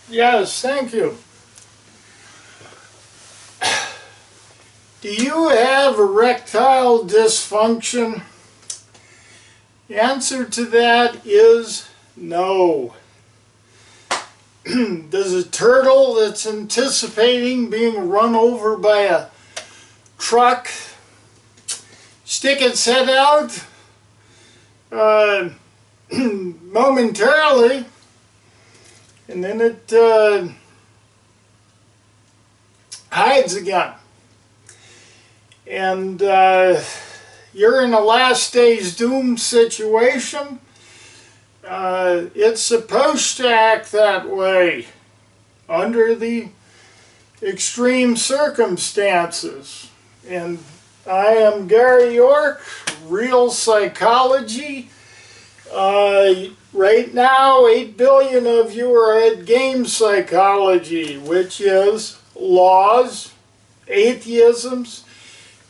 Yes, thank you. Do you have erectile dysfunction? The answer to that is no. Does a turtle that's anticipating being run over by a truck stick its head out momentarily, and then it hides again? And you're in a last day's doom situation. It's supposed to act that way under the extreme circumstances. And I am Gary York, Real Psychology. Right now, 8 billion of you are at game psychology, which is laws, atheisms,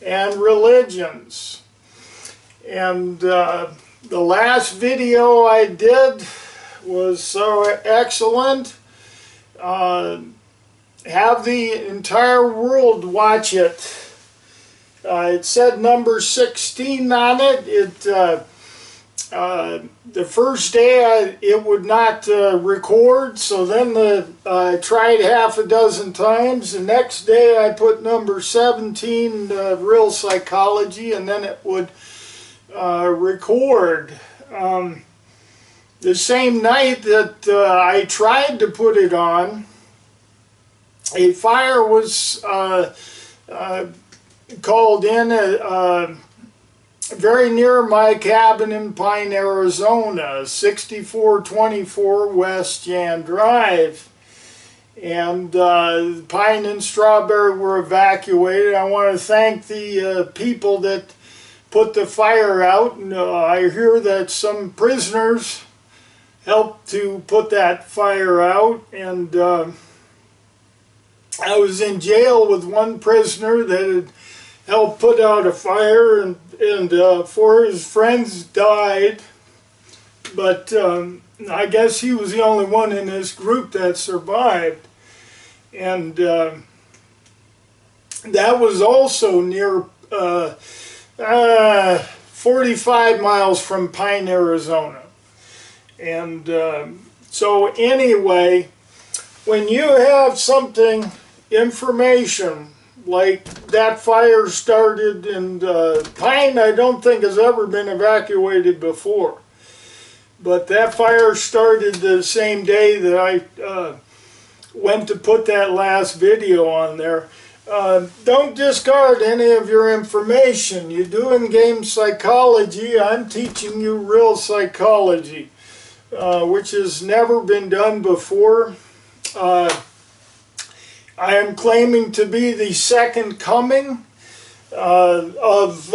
and religions. And the last video I did was so excellent. Have the entire world watch it. It said number 16 on it. The first day it would not record, so then I tried half a dozen times. The next day I put number 17, Real Psychology, and then it would record. The same night that I tried to put it on, a fire was called in very near my cabin in Pine, Arizona, 6424 West Jan Drive. And Pine and Strawberry were evacuated. I want to thank the people that put the fire out. And I hear that some prisoners helped to put that fire out. And I was in jail with one prisoner that had helped put out a fire, and 4 of his friends died, but I guess he was the only one in this group that survived. And that was also near 45 miles from Pine, Arizona. And so anyway, when you have something, information, like that fire started, and Pine I don't think has ever been evacuated before, but that fire started the same day that I went to put that last video on there. Don't discard any of your information. You do in game psychology. I'm teaching you real psychology, which has never been done before. I am claiming to be the second coming of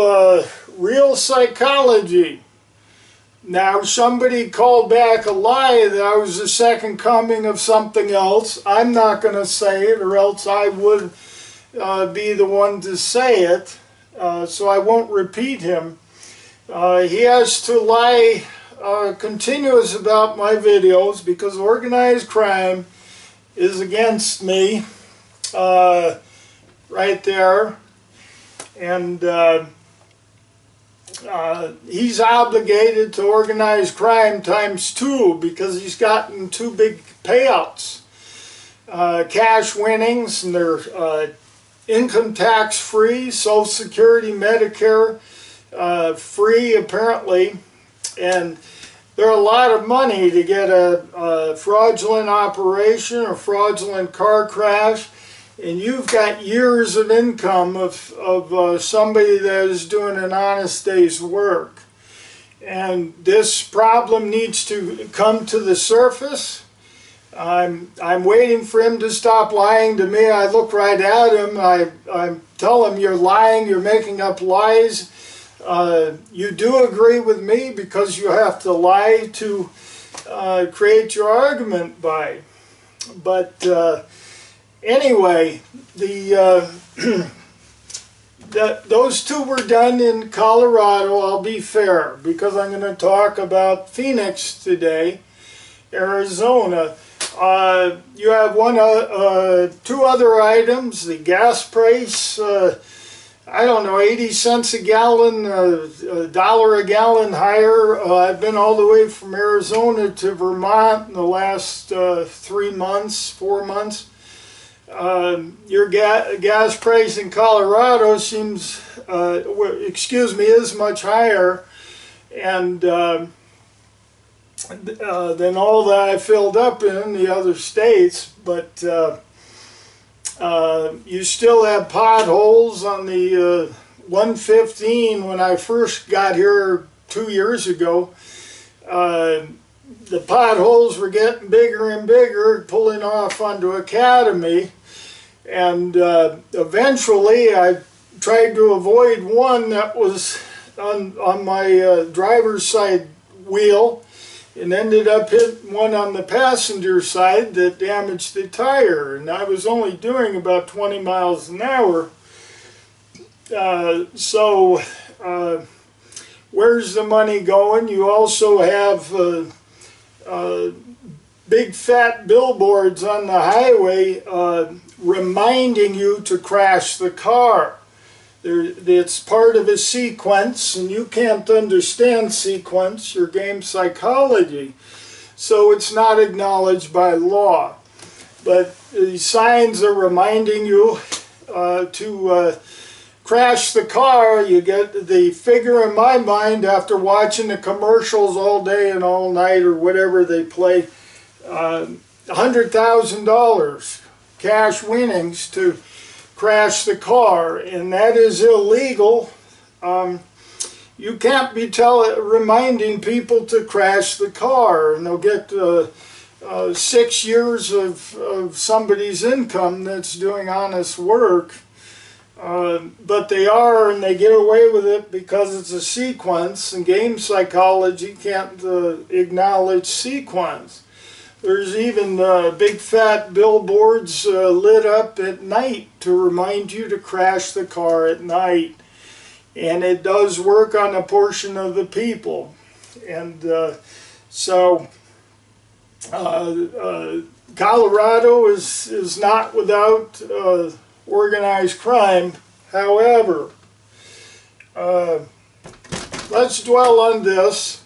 real psychology. Now, somebody called back a lie that I was the second coming of something else. I'm not going to say it, or else I would be the one to say it, so I won't repeat him. He has to lie continuous about my videos because organized crime is against me. Right there, and he's obligated to organize crime ×2 because he's gotten 2 big payouts, cash winnings, and they're income tax free, Social Security, Medicare free apparently, and they're a lot of money to get a fraudulent operation or fraudulent car crash. And you've got years of income of somebody that is doing an honest day's work. And this problem needs to come to the surface. I'm waiting for him to stop lying to me. I look right at him. I tell him, you're lying, you're making up lies. You do agree with me because you have to lie to create your argument by. But anyway, those 2 were done in Colorado. I'll be fair because I'm going to talk about Phoenix today, Arizona. You have two other items. The gas price, I don't know, 80 cents a gallon, $1 a gallon higher. I've been all the way from Arizona to Vermont in the last 3 months, 4 months. Your gas price in Colorado seems, is much higher, and than all that I filled up in the other states. But you still have potholes on the 115. When I first got here 2 years ago, the potholes were getting bigger and bigger, pulling off onto Academy, and eventually I tried to avoid one that was on my driver's side wheel, and ended up hitting one on the passenger side that damaged the tire. And I was only doing about 20 miles an hour. Where's the money going? You also have big fat billboards on the highway reminding you to crash the car. It's part of a sequence, and you can't understand sequence, your game psychology, so it's not acknowledged by law. But the signs are reminding you to crash the car. You get the figure in my mind after watching the commercials all day and all night, or whatever they play, $100,000 cash winnings to crash the car, and that is illegal. You can't be reminding people to crash the car, and they'll get 6 years of somebody's income that's doing honest work. But they are, and they get away with it because it's a sequence, and game psychology can't acknowledge sequence. There's even big fat billboards lit up at night to remind you to crash the car at night. And it does work on a portion of the people. And Colorado is not without organized crime. However, let's dwell on this.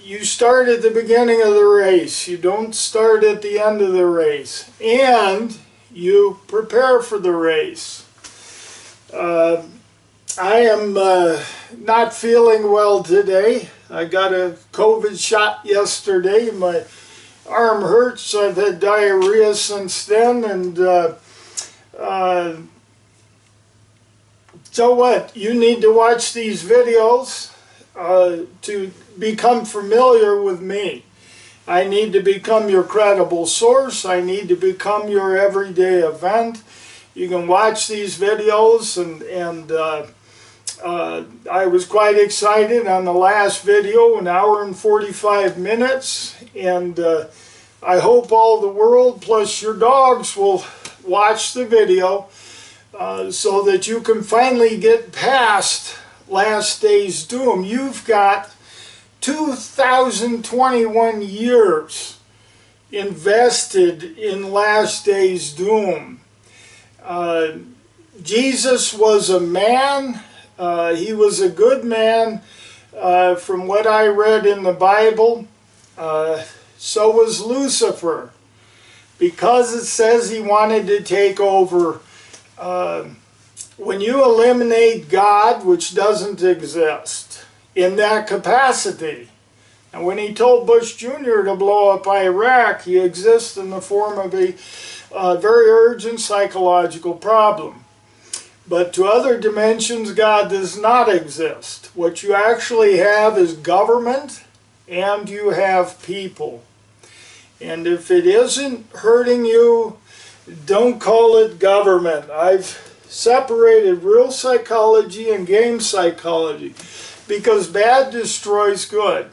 You start at the beginning of the race. You don't start at the end of the race. And you prepare for the race. I am not feeling well today. I got a COVID shot yesterday. My arm hurts. I've had diarrhea since then. And so what? You need to watch these videos to become familiar with me. I need to become your credible source. I need to become your everyday event. You can watch these videos, and I was quite excited on the last video, 1 hour and 45 minutes, and I hope all the world plus your dogs will watch the video so that you can finally get past Last Day's Doom. You've got 2021 years invested in Last Day's Doom. Jesus was a man. He was a good man from what I read in the Bible. So was Lucifer, because it says he wanted to take over. When you eliminate God, which doesn't exist, in that capacity, and when he told Bush Jr. to blow up Iraq, he exists in the form of a very urgent psychological problem. But to other dimensions, God does not exist. What you actually have is government, and you have people. And if it isn't hurting you, don't call it government. I've separated real psychology and game psychology, because bad destroys good.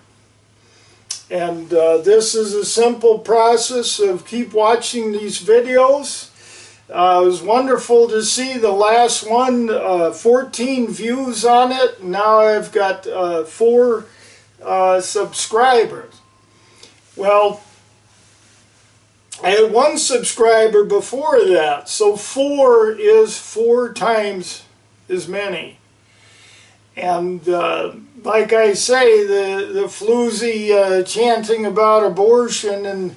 And this is a simple process of keep watching these videos. It was wonderful to see the last one, 14 views on it. Now I've got 4 subscribers. Well, I had 1 subscriber before that, so 4 is 4 times as many. And like I say, the floozy chanting about abortion in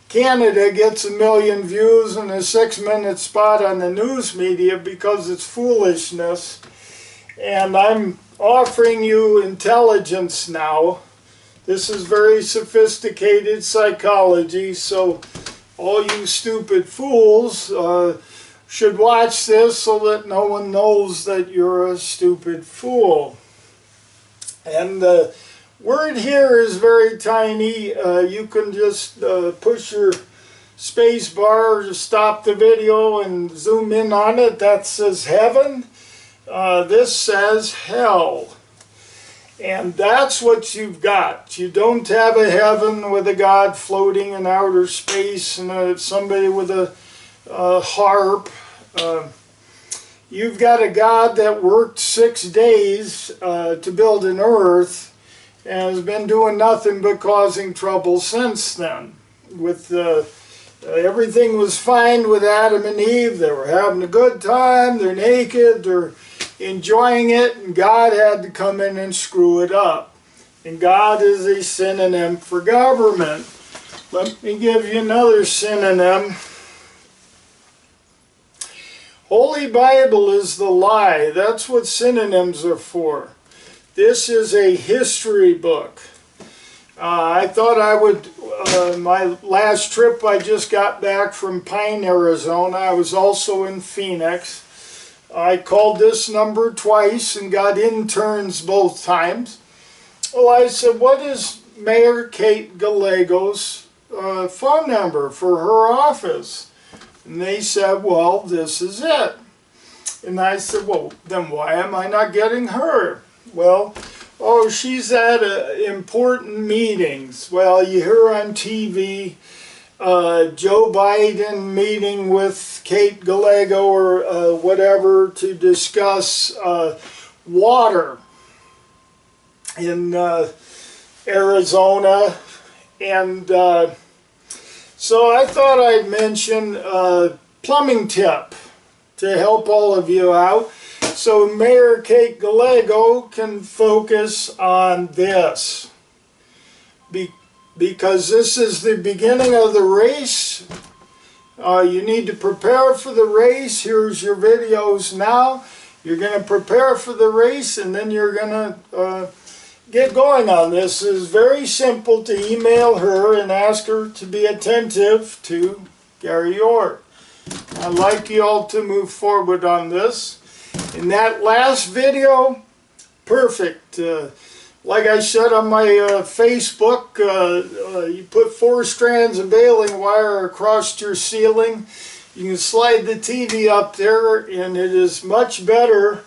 Canada gets 1 million views and a 6-minute spot on the news media because it's foolishness. And I'm offering you intelligence now. This is very sophisticated psychology, so all you stupid fools should watch this so that no one knows that you're a stupid fool. And the word here is very tiny. You can just push your space bar to stop the video and zoom in on it. That says heaven. This says hell. And that's what you've got. You don't have a heaven with a God floating in outer space and somebody with a harp. You've got a God that worked 6 days to build an earth and has been doing nothing but causing trouble since then. With everything was fine with Adam and Eve. They were having a good time. They're naked. They're enjoying it, and God had to come in and screw it up. And God is a synonym for government. Let me give you another synonym. Holy Bible is the lie. That's what synonyms are for. This is a history book. I thought I would, my last trip I just got back from Pine, Arizona. I was also in Phoenix. I called this number twice and got interns both times. Well, I said, what is Mayor Kate Gallego's phone number for her office? And they said, well, this is it. And I said, well, then why am I not getting her? Well, oh, she's at important meetings. Well, you hear on TV, Joe Biden meeting with Kate Gallego or whatever to discuss water in Arizona. And so I thought I'd mention a plumbing tip to help all of you out. So Mayor Kate Gallego can focus on this. Because this is the beginning of the race. You need to prepare for the race. Here's your videos now. You're going to prepare for the race and then you're going to get going on this. It's very simple to email her and ask her to be attentive to Gary Orr. I'd like you all to move forward on this. In that last video, perfect. Like I said on my Facebook, you put 4 strands of baling wire across your ceiling. You can slide the TV up there, and it is much better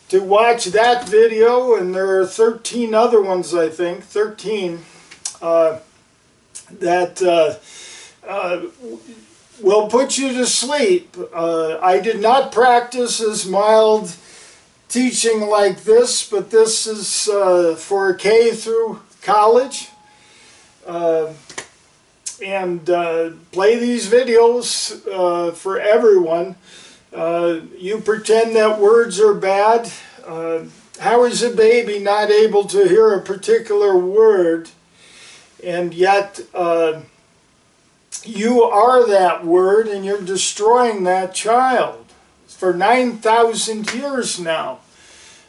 to watch that video, and there are 13 other ones, I think, 13, that will put you to sleep. I did not practice as mild teaching like this, but this is for K through college. And play these videos for everyone. You pretend that words are bad. How is a baby not able to hear a particular word, and yet you are that word and you're destroying that child? For 9,000 years now,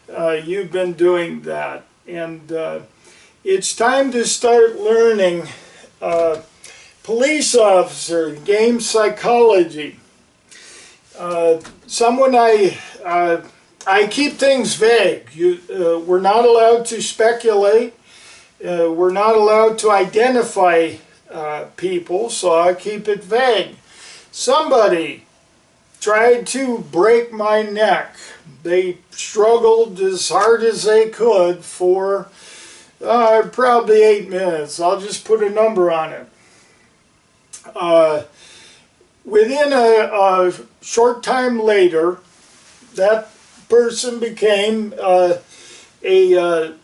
you've been doing that. And it's time to start learning police officer, game psychology. I keep things vague. We're not allowed to speculate. We're not allowed to identify people, so I keep it vague. Somebody tried to break my neck. They struggled as hard as they could for probably 8 minutes. I'll just put a number on it. Within a short time later, that person became a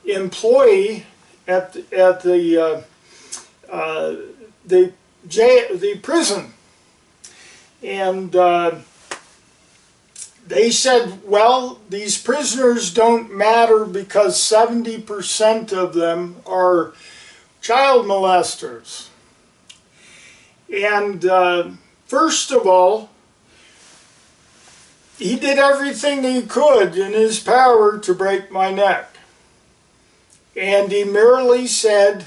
employee at the prison And they said, well, these prisoners don't matter because 70% of them are child molesters. And first of all, he did everything he could in his power to break my neck. And he merely said,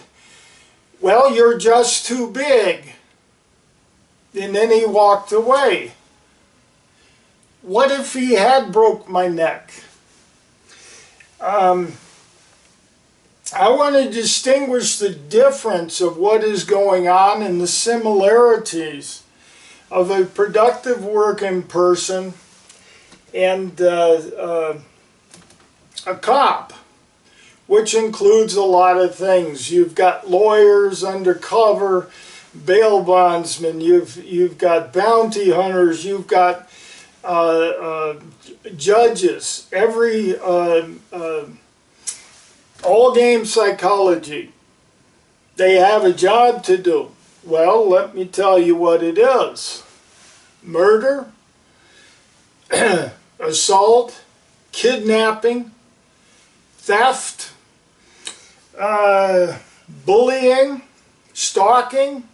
well, you're just too big. And then he walked away. What if he had broke my neck? I want to distinguish the difference of what is going on and the similarities of a productive working person and a cop, which includes a lot of things. You've got lawyers undercover, bail bondsmen, you've got bounty hunters, you've got judges, all game psychology. They have a job to do. Well, let me tell you what it is. Murder, assault, kidnapping, theft, bullying, stalking.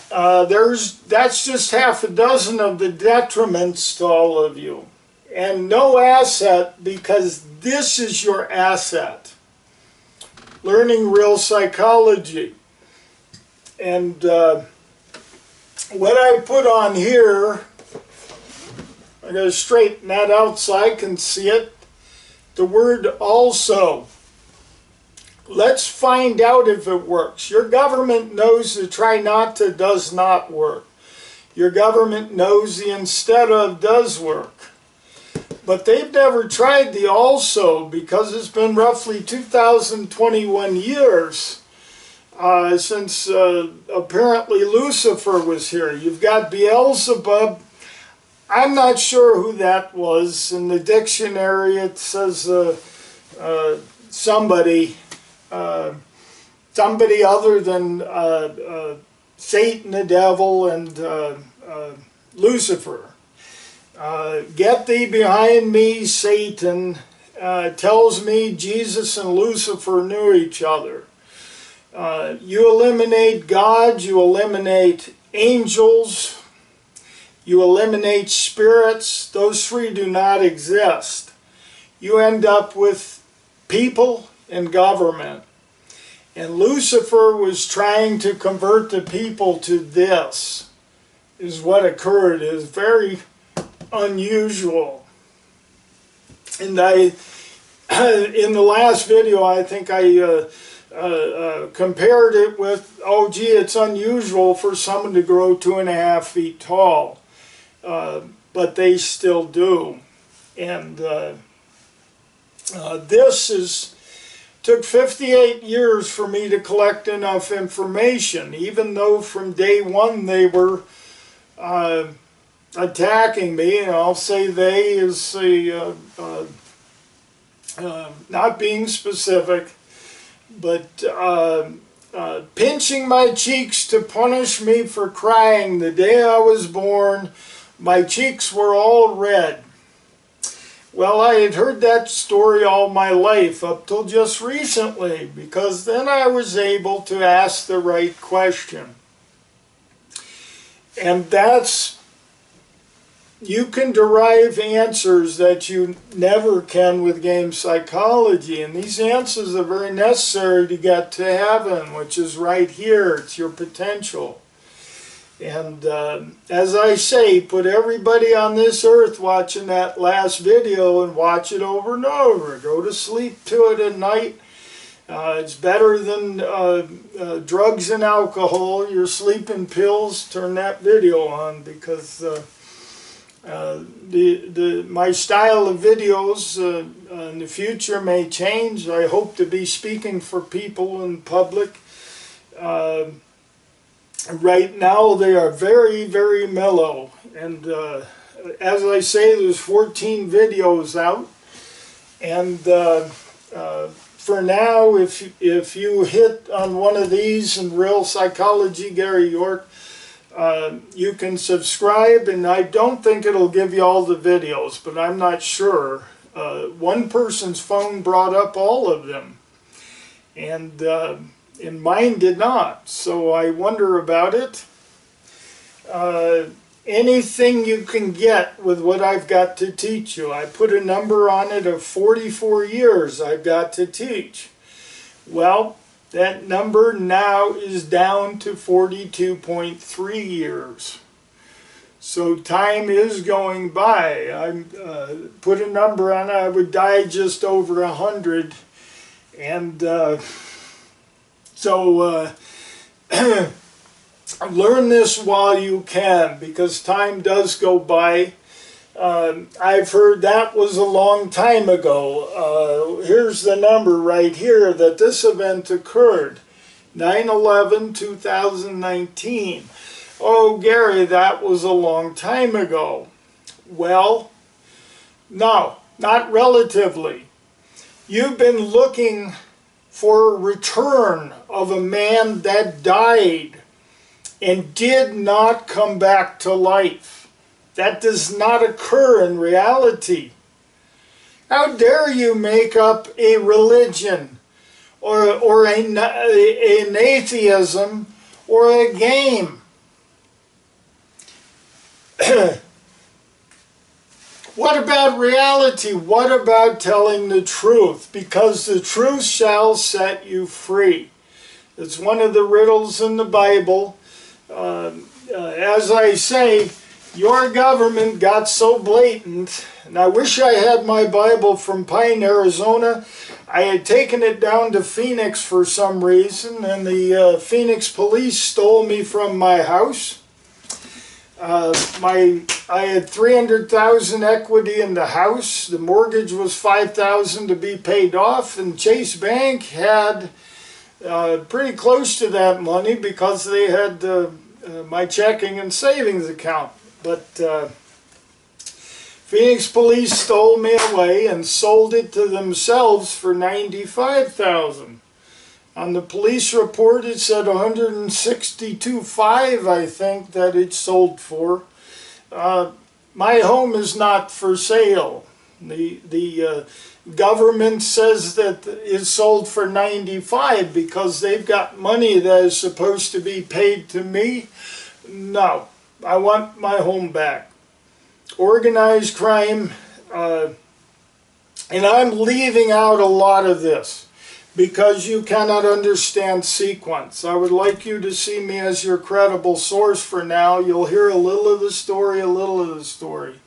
That's just half a dozen of the detriments to all of you. And no asset, because this is your asset. Learning real psychology. And what I put on here, I gotta straighten that out so I can see it. The word also. Let's find out if it works. Your government knows the try not to does not work. Your government knows the instead of does work. But they've never tried the also because it's been roughly 2021 years since apparently Lucifer was here. You've got Beelzebub. I'm not sure who that was. In the dictionary it says somebody other than Satan, the devil, and Lucifer. Get thee behind me, Satan, tells me Jesus and Lucifer knew each other. You eliminate God, you eliminate angels, you eliminate spirits. Those three do not exist. You end up with people and government. And Lucifer was trying to convert the people to this, is what occurred. It is very unusual. And in the last video, I think I compared it with, oh gee, it's unusual for someone to grow 2.5 feet tall. But they still do. And this took 58 years for me to collect enough information, even though from day one they were attacking me, and I'll say they is not being specific, but pinching my cheeks to punish me for crying. The day I was born, my cheeks were all red. Well, I had heard that story all my life up till just recently, because then I was able to ask the right question. And that's, you can derive answers that you never can with game psychology. And these answers are very necessary to get to heaven, which is right here. It's your potential. And as I say, put everybody on this earth watching that last video and watch it over and over. Go to sleep to it at night. It's better than drugs and alcohol. Your sleeping pills, turn that video on, because my style of videos in the future may change. I hope to be speaking for people in public. Right now they are very, very mellow, and as I say, there's 14 videos out, and for now, if you hit on one of these in Real Psychology Gary York, You can subscribe, and I don't think it'll give you all the videos, but I'm not sure. One person's phone brought up all of them, and mine did not, so I wonder about it. Anything you can get with what I've got to teach you. I put a number on it of 44 years I've got to teach. Well, that number now is down to 42.3 years. So time is going by. I put a number on it. I would die just over 100. And learn this while you can, because time does go by. I've heard that was a long time ago. Here's the number right here that this event occurred, 9/11/2019. Oh, Gary, that was a long time ago. Well, no, not relatively. You've been looking for a return of a man that died and did not come back to life. That does not occur in reality. How dare you make up a religion or an atheism or a game? What about reality? What about telling the truth? Because the truth shall set you free. It's one of the riddles in the Bible. As I say, your government got so blatant, and I wish I had my Bible from Pine, Arizona. I had taken it down to Phoenix for some reason, and the Phoenix police stole me from my house. I had $300,000 equity in the house. The mortgage was $5,000 to be paid off, and Chase Bank had pretty close to that money because they had my checking and savings account. But Phoenix police stole me away and sold it to themselves for $95,000. On the police report it said $162,500, I think, that it sold for. My home is not for sale. The government says that it's sold for $95,000 because they've got money that is supposed to be paid to me. No, I want my home back. Organized crime, and I'm leaving out a lot of this because you cannot understand sequence. I would like you to see me as your credible source for now. You'll hear a little of the story, a little of the story.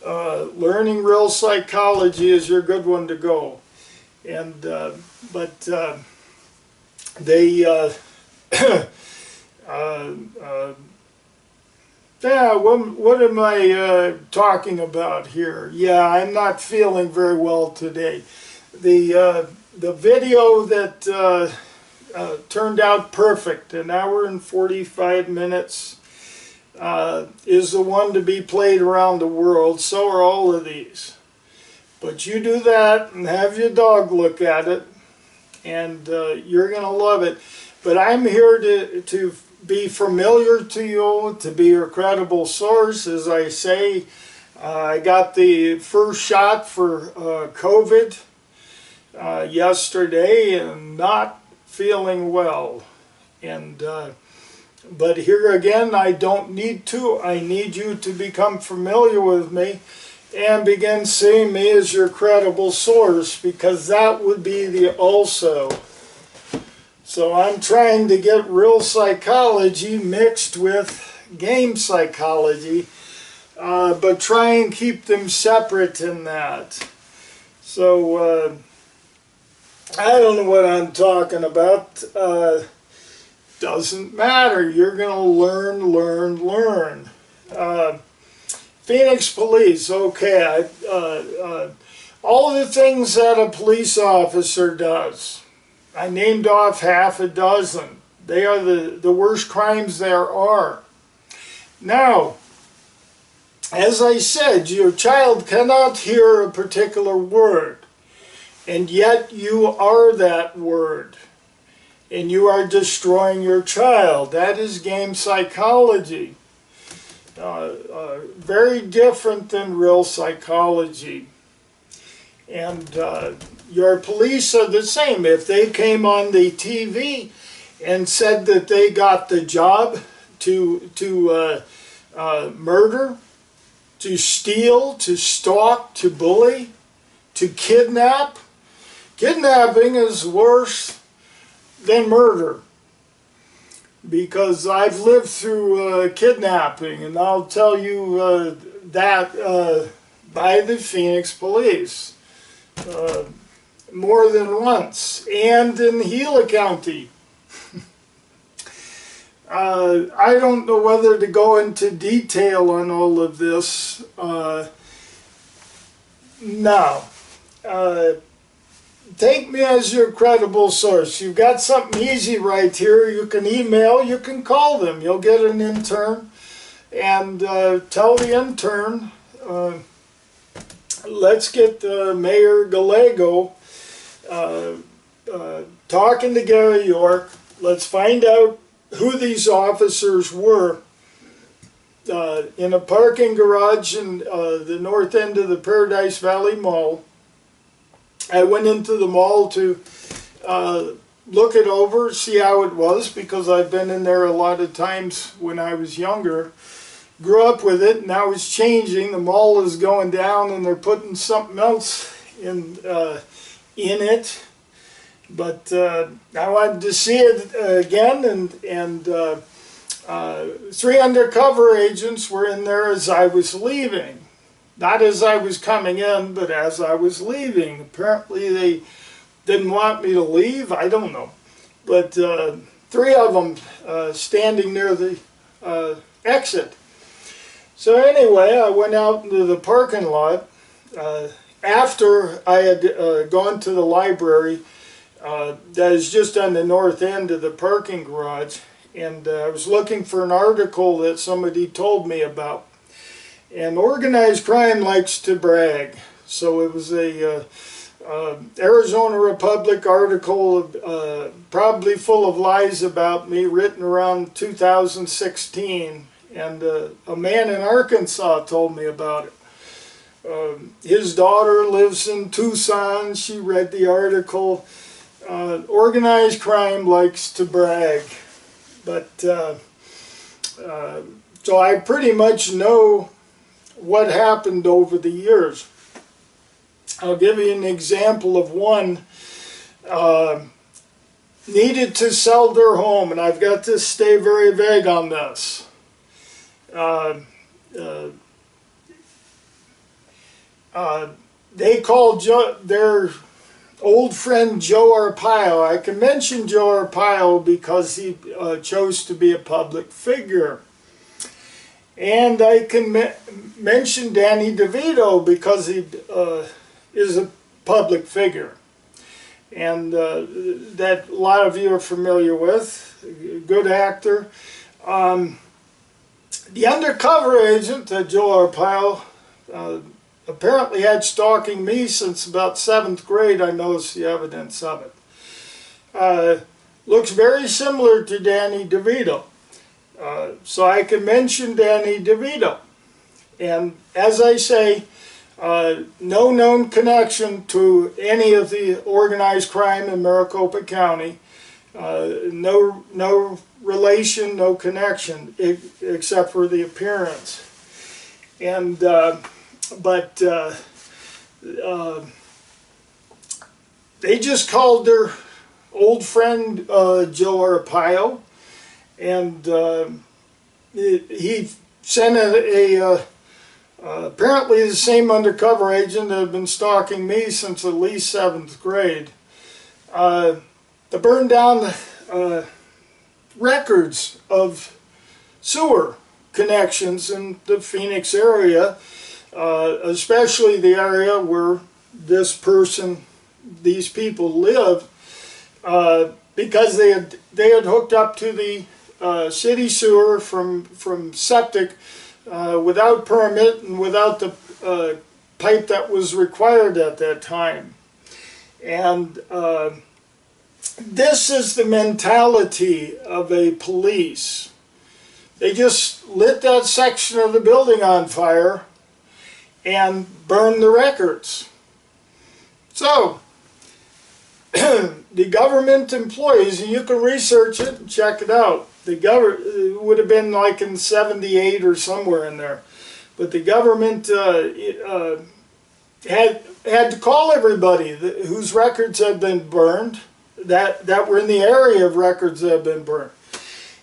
Learning real psychology is your good one to go. And yeah, what am I talking about here? Yeah, I'm not feeling very well today. The video that turned out perfect, 1 hour and 45 minutes, is the one to be played around the world. So are all of these. But you do that and have your dog look at it, and you're going to love it. But I'm here to be familiar to you, to be your credible source. As I say, I got the first shot for COVID yesterday and not feeling well. And but here again, I don't need to. I need you to become familiar with me and begin seeing me as your credible source, because that would be the also. So I'm trying to get real psychology mixed with game psychology, but try and keep them separate in that. So I don't know what I'm talking about. Doesn't matter. You're going to learn. Phoenix Police, okay. All the things that a police officer does. I named off half a dozen. They are the worst crimes there are. Now, as I said, your child cannot hear a particular word, and yet you are that word. and you are destroying your child. That is game psychology. Very different than real psychology. And your police are the same. If they came on the TV and said that they got the job to murder, to steal, to stalk, to bully, to kidnap, kidnapping is worse than murder. Because I've lived through kidnapping, and I'll tell you that by the Phoenix police more than once, and in Gila County. I don't know whether to go into detail on all of this now. Take me as your credible source. You've got something easy right here. You can email, you can call them. You'll get an intern, and tell the intern, let's get Mayor Gallego talking to Gary York. Let's find out who these officers were in a parking garage in the north end of the Paradise Valley Mall. I went into the mall to look it over, see how it was, because I've been in there a lot of times when I was younger. Grew up with it, and now it's changing. The mall is going down, and they're putting something else in it. But I wanted to see it again, and 3 undercover agents were in there as I was leaving. Not as I was coming in, but as I was leaving. Apparently they didn't want me to leave, I don't know. But 3 of them standing near the exit. So anyway, I went out into the parking lot after I had gone to the library that is just on the north end of the parking garage, and I was looking for an article that somebody told me about. And organized crime likes to brag. So it was a Arizona Republic article, probably full of lies about me, written around 2016. And a man in Arkansas told me about it. His daughter lives in Tucson. She read the article. Organized crime likes to brag. But so I pretty much know what happened over the years. I'll give you an example of one. Needed to sell their home, and I've got to stay very vague on this. They called their old friend Joe Arpaio. I can mention Joe Arpaio because he chose to be a public figure. And I can mention Danny DeVito because he is a public figure. And that a lot of you are familiar with. Good actor. The undercover agent, Joe Arpaio, apparently had stalking me since about 7th grade. I noticed the evidence of it. Looks very similar to Danny DeVito. So I can mention Danny DeVito. And as I say, no known connection to any of the organized crime in Maricopa County. No relation, no connection, except for the appearance. And but they just called their old friend Joe Arpaio, and he sent apparently the same undercover agent that had been stalking me since at least 7th grade, to burn down records of sewer connections in the Phoenix area, especially the area where these people live, because they had hooked up to the city sewer from septic without permit and without the pipe that was required at that time. And this is the mentality of a police. They just lit that section of the building on fire and burned the records. So, the government employees, and you can research it and check it out. It would have been like in 78 or somewhere in there. But the government had to call everybody whose records had been burned, that were in the area of records that had been burned.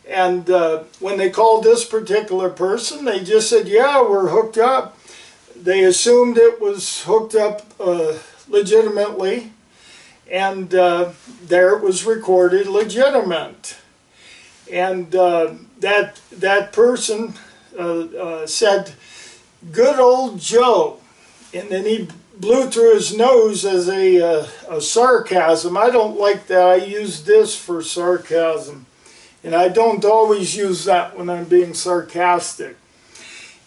And when they called this particular person, they just said, yeah, we're hooked up. They assumed it was hooked up legitimately, and there it was recorded legitimate. And that person said, good old Joe. And then he blew through his nose as a sarcasm. I don't like that. I use this for sarcasm. And I don't always use that when I'm being sarcastic.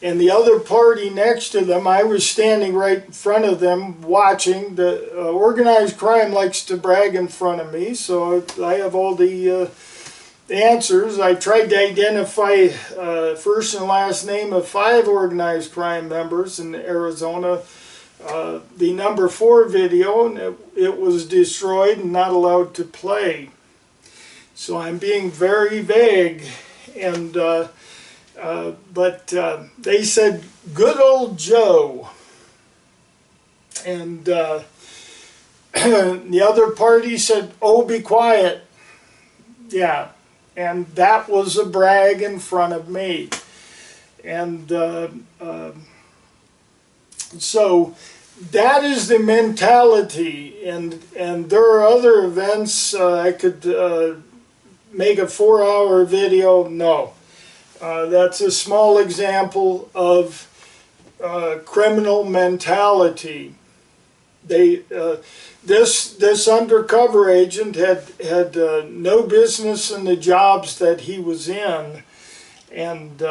And the other party next to them, I was standing right in front of them watching. The organized crime likes to brag in front of me, so I have all the answers. I tried to identify first and last name of 5 organized crime members in Arizona. The number 4 video, and it was destroyed and not allowed to play. So I'm being very vague, and but they said, good old Joe. And the other party said, oh, be quiet. Yeah, and that was a brag in front of me. And so that is the mentality, and there are other events. I could make a 4-hour video. No, that's a small example of criminal mentality. This undercover agent had no business in the jobs that he was in, and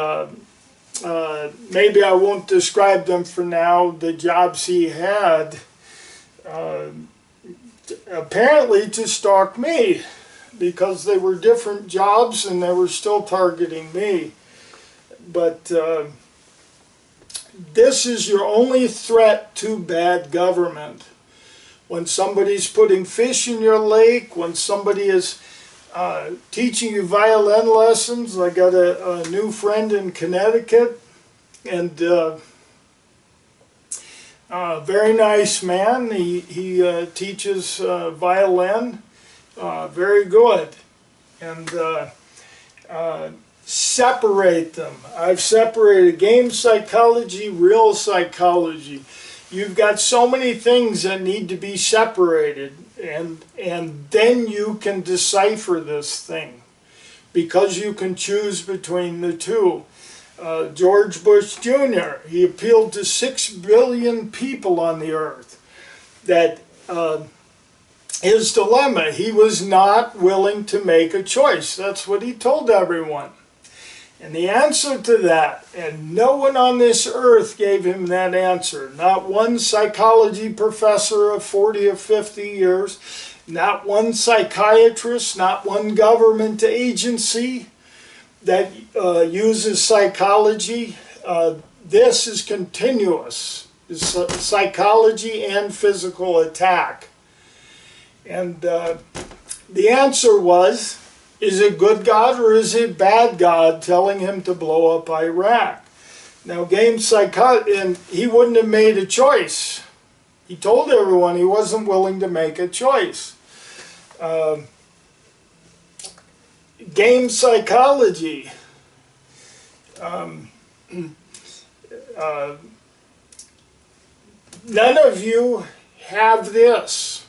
maybe I won't describe them for now. The jobs he had, apparently to stalk me, because they were different jobs and they were still targeting me. But this is your only threat to bad government. When somebody's putting fish in your lake, when somebody is teaching you violin lessons. I got a new friend in Connecticut, and very nice man. He teaches violin, very good. And separate them. I've separated game psychology, real psychology. You've got so many things that need to be separated, and then you can decipher this thing, because you can choose between the two. George Bush Jr., he appealed to 6 billion people on the earth. That his dilemma, he was not willing to make a choice. That's what he told everyone. And the answer to that, and no one on this earth gave him that answer. Not one psychology professor of 40 or 50 years, not one psychiatrist, not one government agency that uses psychology. This is continuous. It's psychology and physical attack. And the answer was, is it good God or is it bad God telling him to blow up Iraq? Now, game psychology, and he wouldn't have made a choice. He told everyone he wasn't willing to make a choice. Game psychology. None of you have this.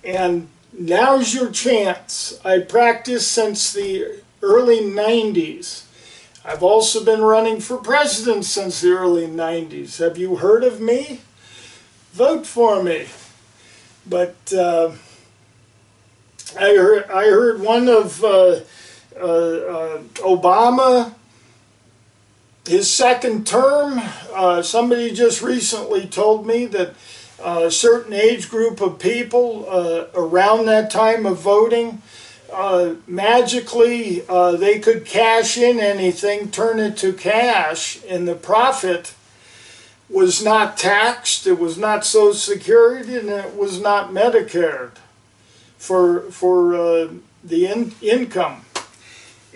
And now's your chance. I practiced since the early 90s. I've also been running for president since the early 90s. Have you heard of me? Vote for me. But I heard one of Obama, his second term. Somebody just recently told me that a certain age group of people around that time of voting, magically they could cash in anything, turn it to cash, and the profit was not taxed, it was not Social Security, and it was not Medicare for the income.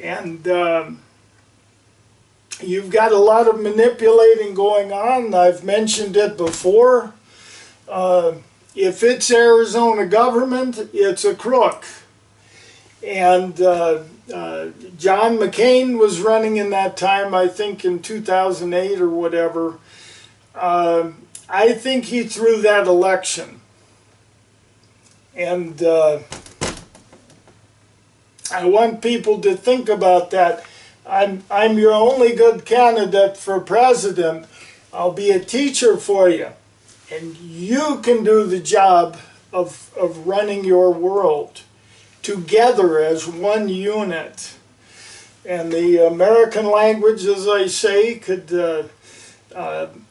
And you've got a lot of manipulating going on. I've mentioned it before. If it's Arizona government, it's a crook. And John McCain was running in that time, I think in 2008 or whatever. I think he threw that election. And I want people to think about that. I'm your only good candidate for president. I'll be a teacher for you. And you can do the job of running your world together as one unit. And the American language, as I say, could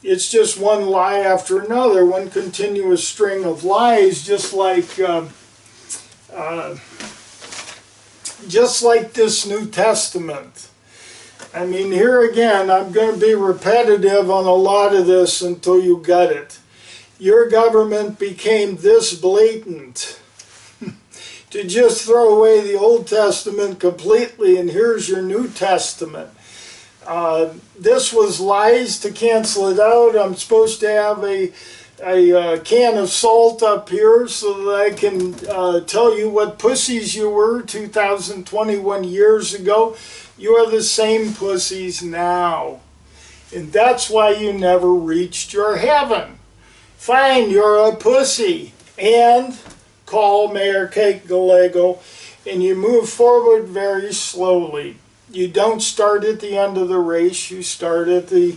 it's just one lie after another, one continuous string of lies, just like this New Testament. I mean, here again, I'm going to be repetitive on a lot of this until you get it. Your government became this blatant to just throw away the Old Testament completely, and here's your New Testament. This was lies to cancel it out. I'm supposed to have a can of salt up here so that I can tell you what pussies you were 2021 years ago. You are the same pussies now. And that's why you never reached your heaven. Fine, you're a pussy. And call Mayor Kate Gallego, and you move forward very slowly. You don't start at the end of the race, you start at the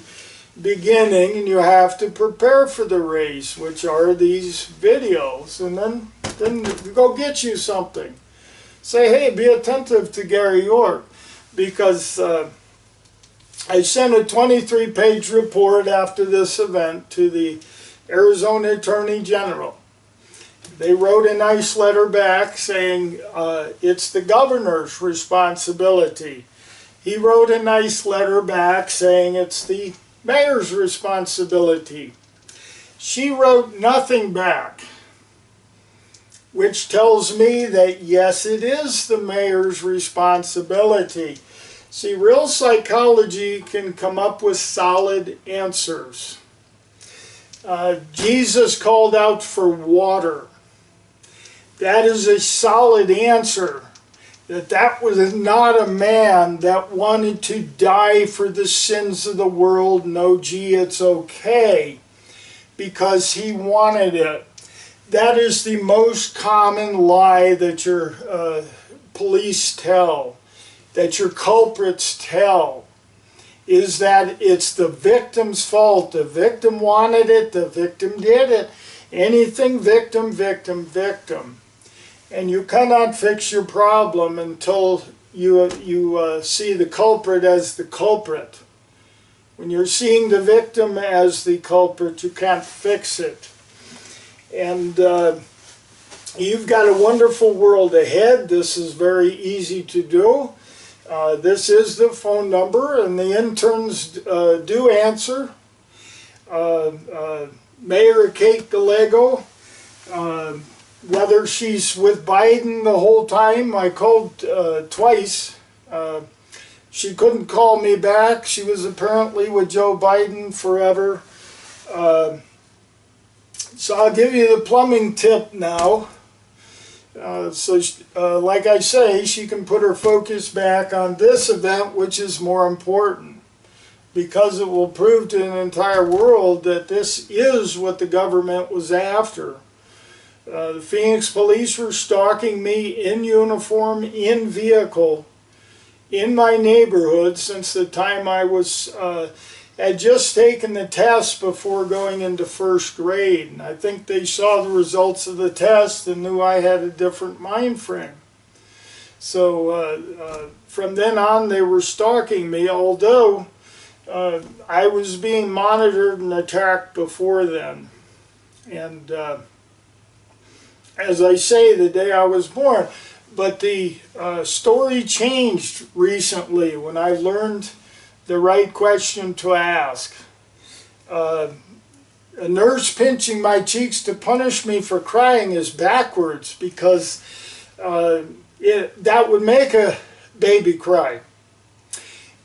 beginning, and you have to prepare for the race, which are these videos, and then go get you something. Say, hey, be attentive to Gary York, because I sent a 23-page report after this event to the Arizona Attorney General. They wrote a nice letter back saying it's the governor's responsibility. He wrote a nice letter back saying it's the mayor's responsibility. She wrote nothing back, which tells me that yes, it is the mayor's responsibility. See, real psychology can come up with solid answers. Jesus called out for water. That is a solid answer. That was not a man that wanted to die for the sins of the world. No, gee, it's okay, because he wanted it. That is the most common lie that your police tell, that your culprits tell, is that it's the victim's fault. The victim wanted it, the victim did it. Anything victim, victim, victim. And you cannot fix your problem until you see the culprit as the culprit. When you're seeing the victim as the culprit, you can't fix it. And you've got a wonderful world ahead. This is very easy to do. This is the phone number, and the interns do answer. Mayor Kate Gallego, whether she's with Biden the whole time, I called twice. She couldn't call me back. She was apparently with Joe Biden forever. So I'll give you the plumbing tip now. Like I say, she can put her focus back on this event, which is more important, because it will prove to the entire world that this is what the government was after. The Phoenix police were stalking me in uniform, in vehicle, in my neighborhood since the time I was had just taken the test before going into first grade. And I think they saw the results of the test and knew I had a different mind frame. So from then on they were stalking me, although I was being monitored and attacked before then. And as I say, the day I was born. But the story changed recently when I learned the right question to ask. A nurse pinching my cheeks to punish me for crying is backwards, because that would make a baby cry.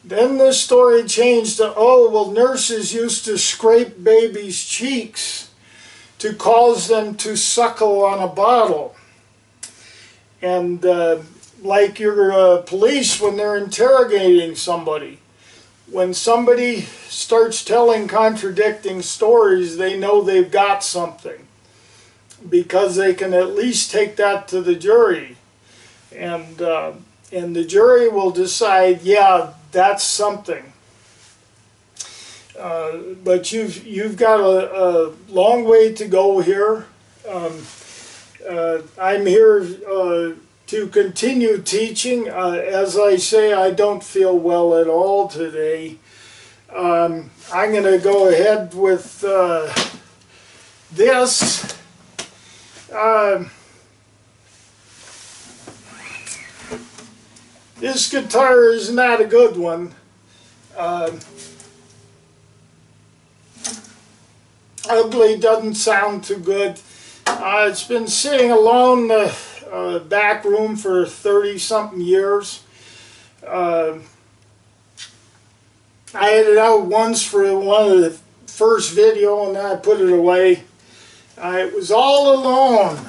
Then the story changed to, oh, well, nurses used to scrape babies' cheeks to cause them to suckle on a bottle. And like your police when they're interrogating somebody, when somebody starts telling contradicting stories, they know they've got something, because they can at least take that to the jury. And the jury will decide, yeah, that's something. But you've got a long way to go here. I'm here to continue teaching. As I say, I don't feel well at all today. I'm going to go ahead with this. This guitar is not a good one. Ugly, doesn't sound too good. It's been sitting alone in the back room for 30-something years. I had it out once for one of the first video, and then I put it away. It was all alone.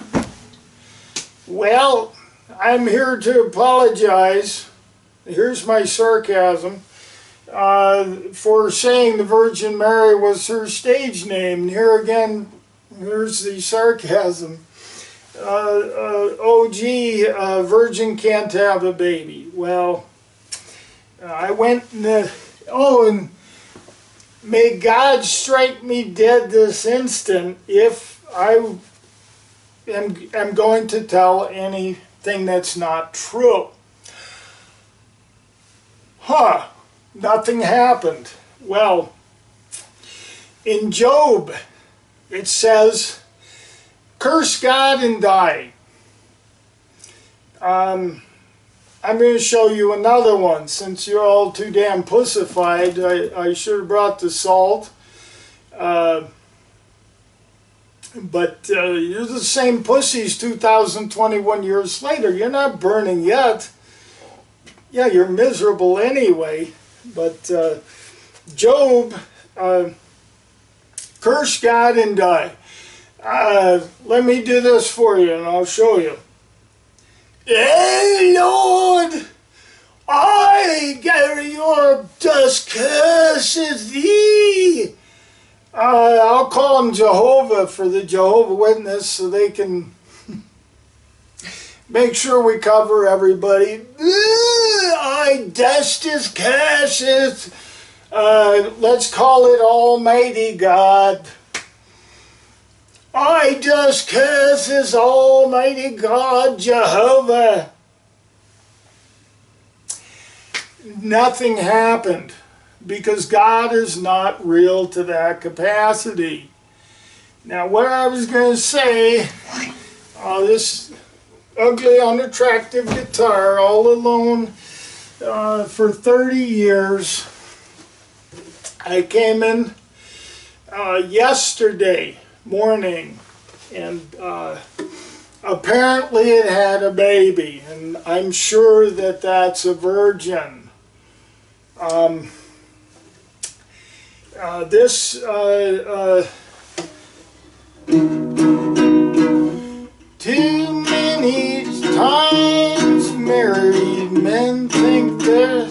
Well, I'm here to apologize. Here's my sarcasm. For saying the Virgin Mary was her stage name. And here again, here's the sarcasm. Oh gee, Virgin can't have a baby. Well, I went and and may God strike me dead this instant if I am going to tell anything that's not true. Huh. Nothing happened. Well, in Job, it says, curse God and die. I'm going to show you another one. Since you're all too damn pussified, I should have brought the salt. But you're the same pussies 2021 years later. You're not burning yet. Yeah, you're miserable anyway. But Job, curse God and die. Let me do this for you and I'll show you. Hey Lord, I, Gary, your dust curses thee. I'll call them Jehovah for the Jehovah Witness so they can make sure we cover everybody. I dust his curses. Let's call it Almighty God. I dust curses Almighty God, Jehovah. Nothing happened because God is not real to that capacity. Now what I was going to say, this ugly, unattractive guitar all alone for 30 years. I came in yesterday morning and apparently it had a baby, and I'm sure that that's a virgin. Too many times married men think they're,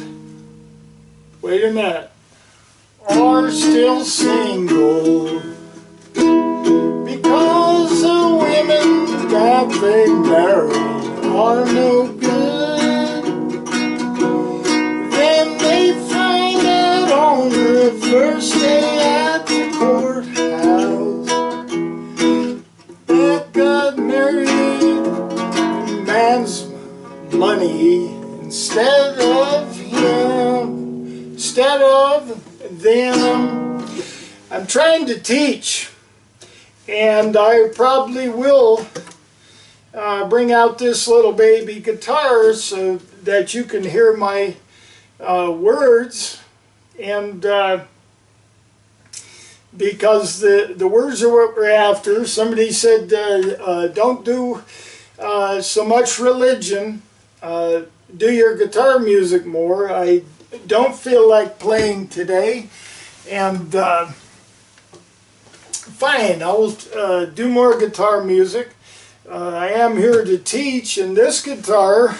wait a minute, are still single because the women that they married are no good. Then they find out on the first day at the courthouse that God married man's money instead of him, instead of them. I'm trying to teach, And I probably will bring out this little baby guitar so that you can hear my words, and because the words are what we're after. Somebody said don't do so much religion, do your guitar music more. I don't feel like playing today, and fine, I'll do more guitar music. I am here to teach, and this guitar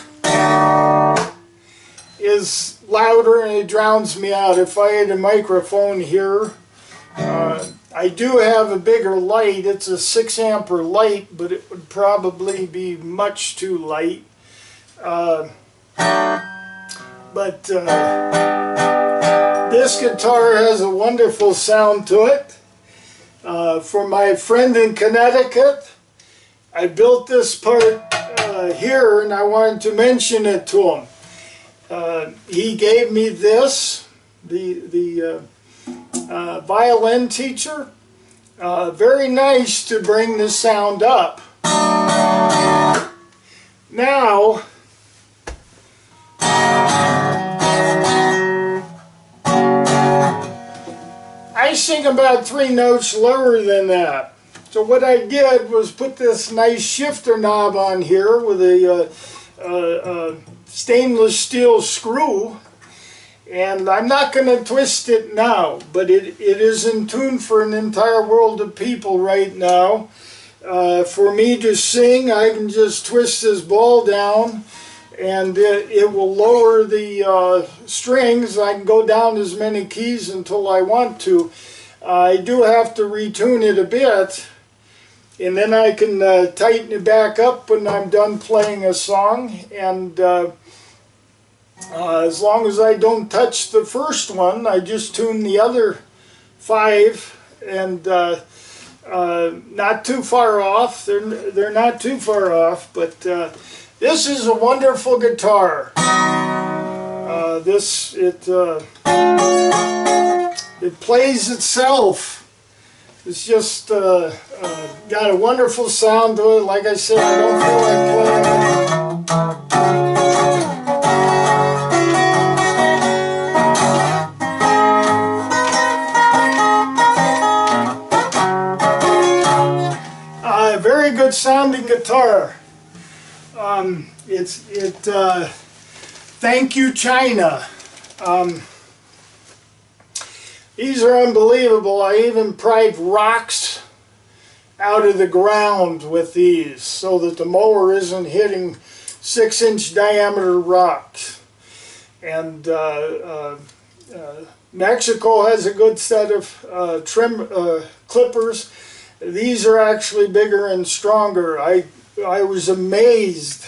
is louder and it drowns me out. If I had a microphone here, I do have a bigger light. It's a 6-ampere light, but it would probably be much too light. This guitar has a wonderful sound to it. For my friend in Connecticut, I built this part here, and I wanted to mention it to him. He gave me this, the violin teacher. Very nice to bring the sound up. Now, I sing about 3 notes lower than that. So what I did was put this nice shifter knob on here with a stainless steel screw, and I'm not going to twist it now, but it is in tune for an entire world of people right now. For me to sing, I can just twist this ball down, and it will lower the strings. I can go down as many keys until I want to. I do have to retune it a bit, and then I can tighten it back up when I'm done playing a song. And as long as I don't touch the first one, I just tune the other 5, and not too far off. They're not too far off, but this is a wonderful guitar. It plays itself. It's just got a wonderful sound to it. Like I said, I don't feel like playing it. Very good sounding guitar. Thank you, China. These are unbelievable. I even pried rocks out of the ground with these so that the mower isn't hitting 6-inch diameter rocks. And Mexico has a good set of clippers. These are actually bigger and stronger. I was amazed.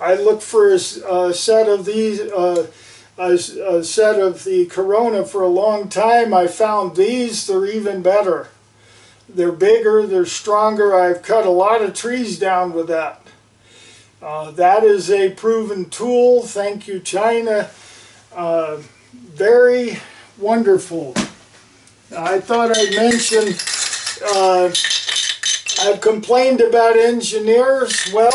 I looked for a set of these, a set of the Corona for a long time. I found these. They're even better. They're bigger, they're stronger. I've cut a lot of trees down with that. That is a proven tool. Thank you, China. Very wonderful. I thought I'd mention, I've complained about engineers. Well,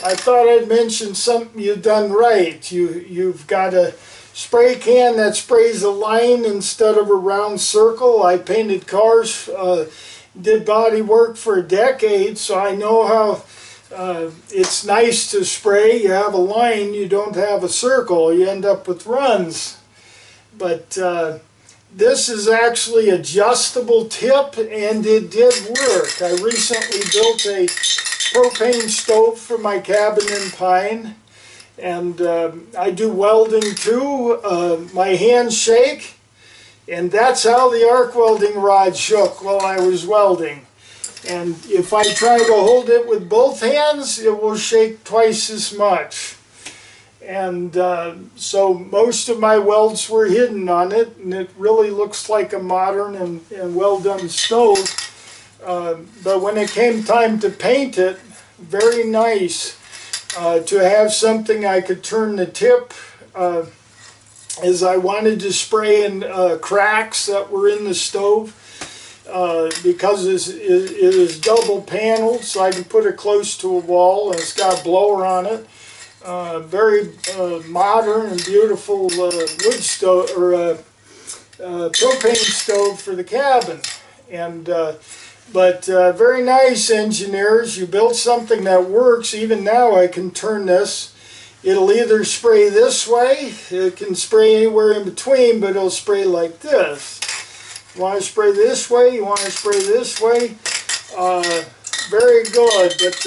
I thought I'd mention something you've done right. You've got a spray can that sprays a line instead of a round circle. I painted cars, did body work for a decade, so I know how it's nice to spray. You have a line, you don't have a circle. You end up with runs. But this is actually adjustable tip, and it did work. I recently built a propane stove for my cabin in pine, and I do welding too. My hands shake, and that's how the arc welding rod shook while I was welding. And if I try to hold it with both hands, it will shake twice as much. And so most of my welds were hidden on it, and it really looks like a modern and well done stove. But when it came time to paint it, very nice to have something I could turn the tip as I wanted to spray in cracks that were in the stove. because it is double paneled, so I can put it close to a wall, and it's got a blower on it. Very modern and beautiful wood stove, or propane stove for the cabin. And but very nice, engineers. You built something that works. Even now I can turn this. It'll either spray this way, it can spray anywhere in between, but it'll spray like this. You want to spray this way, you want to spray this way. Very good, but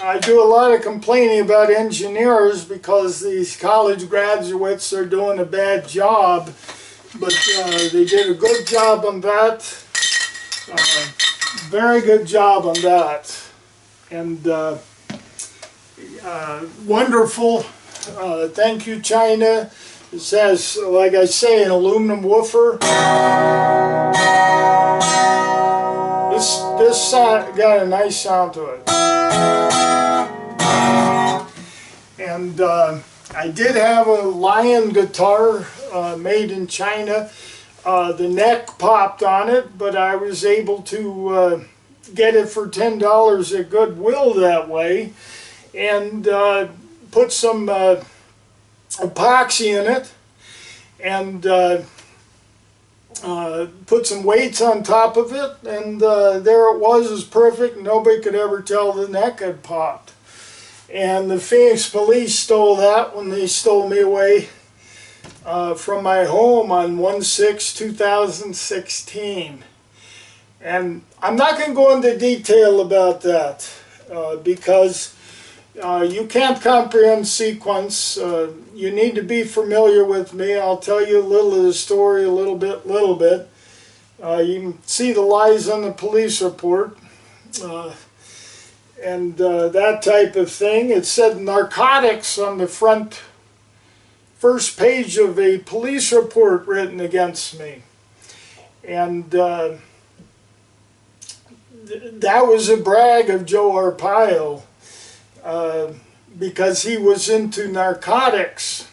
I do a lot of complaining about engineers because these college graduates are doing a bad job, but they did a good job on that. Very good job on that. And wonderful. Thank you, China. It says, like I say, an aluminum woofer. This sound got a nice sound to it. And I did have a Lion guitar made in China. The neck popped on it, but I was able to get it for $10 at Goodwill that way, and put some epoxy in it, and put some weights on top of it, and there it was perfect. Nobody could ever tell the neck had popped. And the Phoenix police stole that when they stole me away from my home on 1/6/2016. And I'm not going to go into detail about that because you can't comprehend sequence. You need to be familiar with me. I'll tell you a little of the story, a little bit. You can see the lies on the police report. And that type of thing. It said narcotics on the first page of a police report written against me. And that was a brag of Joe Arpaio because he was into narcotics.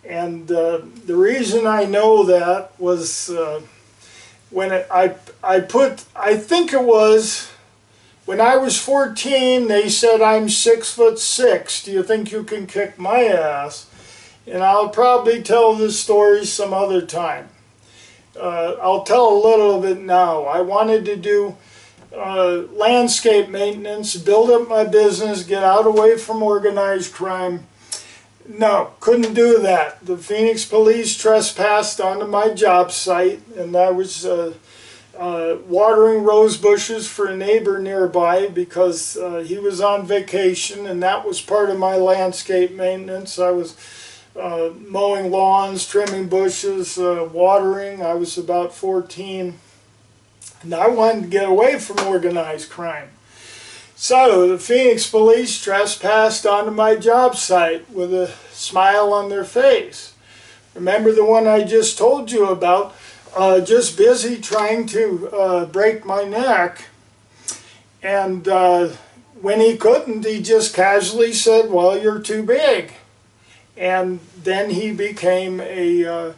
And the reason I know that was when I think it was, when I was 14, they said I'm 6'6". Do you think you can kick my ass? And I'll probably tell this story some other time. I'll tell a little of it now. I wanted to do landscape maintenance, build up my business, get out away from organized crime. No, couldn't do that. The Phoenix police trespassed onto my job site, and I was watering rose bushes for a neighbor nearby because he was on vacation, and that was part of my landscape maintenance. I was mowing lawns, trimming bushes, watering. I was about 14, and I wanted to get away from organized crime. So the Phoenix police trespassed onto my job site with a smile on their face. Remember the one I just told you about? Just busy trying to break my neck, and when he couldn't, he just casually said, well, you're too big. And then he became a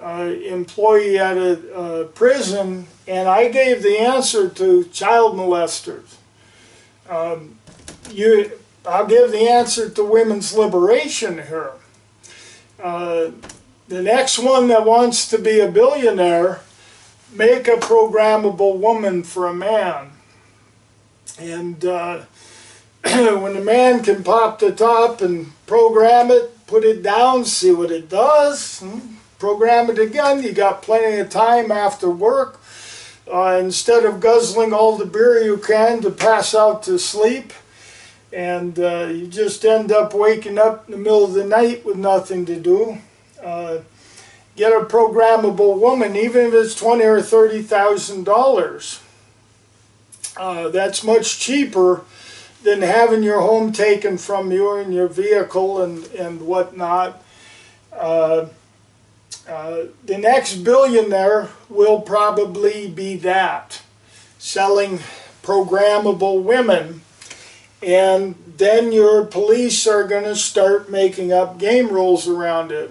employee at a prison, and I gave the answer to child molesters. I'll give the answer to women's liberation here. The next one that wants to be a billionaire, make a programmable woman for a man. And when a man can pop the top and program it, put it down, see what it does, program it again, you got plenty of time after work. Instead of guzzling all the beer you can to pass out to sleep, and you just end up waking up in the middle of the night with nothing to do. Get a programmable woman, even if it's $20,000 or $30,000. That's much cheaper than having your home taken from you and your vehicle and whatnot. The next billionaire will probably be that, selling programmable women, and then your police are going to start making up game rules around it.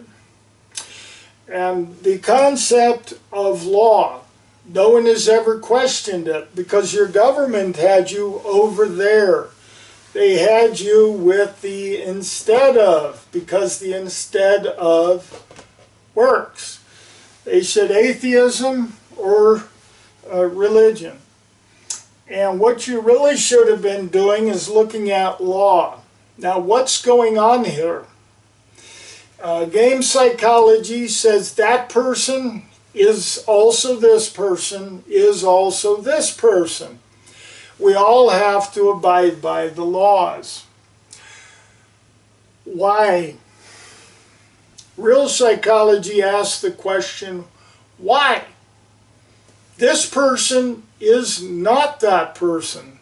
And the concept of law, no one has ever questioned it because your government had you over there. They had you with the instead of, because the instead of works. They said atheism or religion. And what you really should have been doing is looking at law. Now, what's going on here? Game psychology says that person is also this person, is also this person. We all have to abide by the laws. Why? Real psychology asks the question, why? This person is not that person.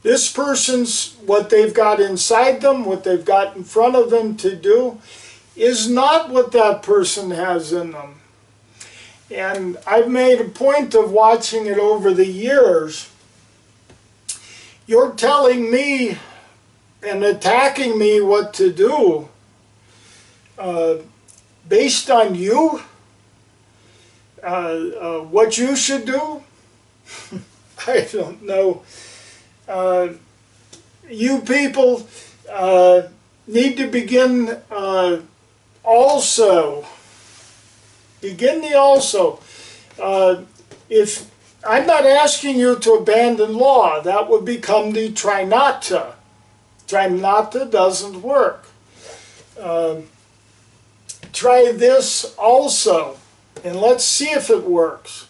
This person's, what they've got inside them, what they've got in front of them to do, is not what that person has in them. And I've made a point of watching it over the years. You're telling me and attacking me what to do based on you, what you should do. I don't know. You people need to begin also. Begin the also. If I'm not asking you to abandon law, that would become the try not to. Try not to doesn't work. Try this also, and let's see if it works.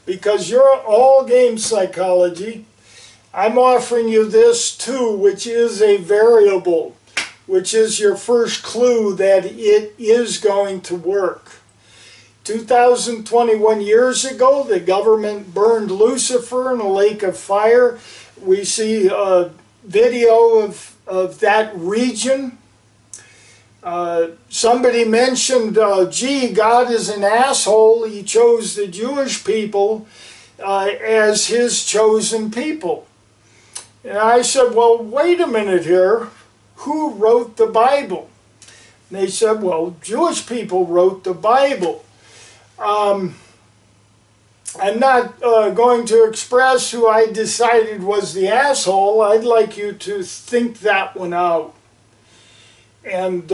Because you're all game psychology. I'm offering you this too, which is a variable, which is your first clue that it is going to work. 2021 years ago, the government burned Lucifer in a lake of fire. We see a video of that region. Somebody mentioned, gee, God is an asshole. He chose the Jewish people as his chosen people. And I said, well, wait a minute here. Who wrote the Bible? And they said, well, Jewish people wrote the Bible. I'm not going to express who I decided was the asshole. I'd like you to think that one out. And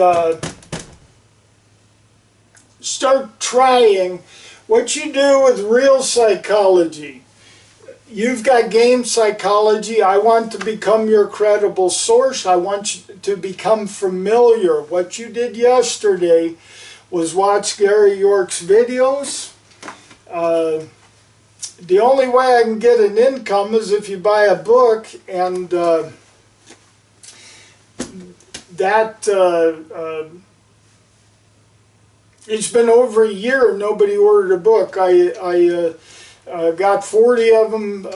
start trying what you do with real psychology. You've got game psychology. I want to become your credible source. I want you to become familiar. What you did yesterday was watch Gary York's videos. The only way I can get an income is if you buy a book, and it's been over a year nobody ordered a book. I got 40 of them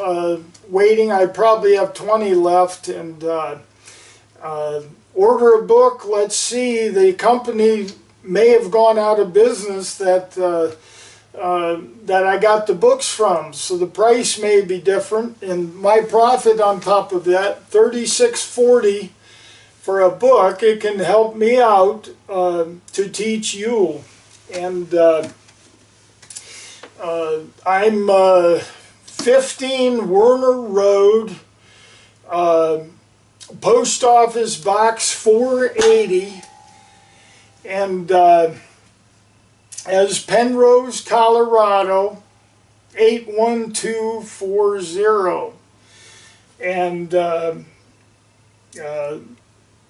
waiting. I probably have 20 left. And order a book. Let's see. The company may have gone out of business that I got the books from. So the price may be different. And my profit on top of that, $36.40 for a book. It can help me out to teach you. And I'm 15 Werner Road, Post Office Box 480, and as Penrose, Colorado, 81240. And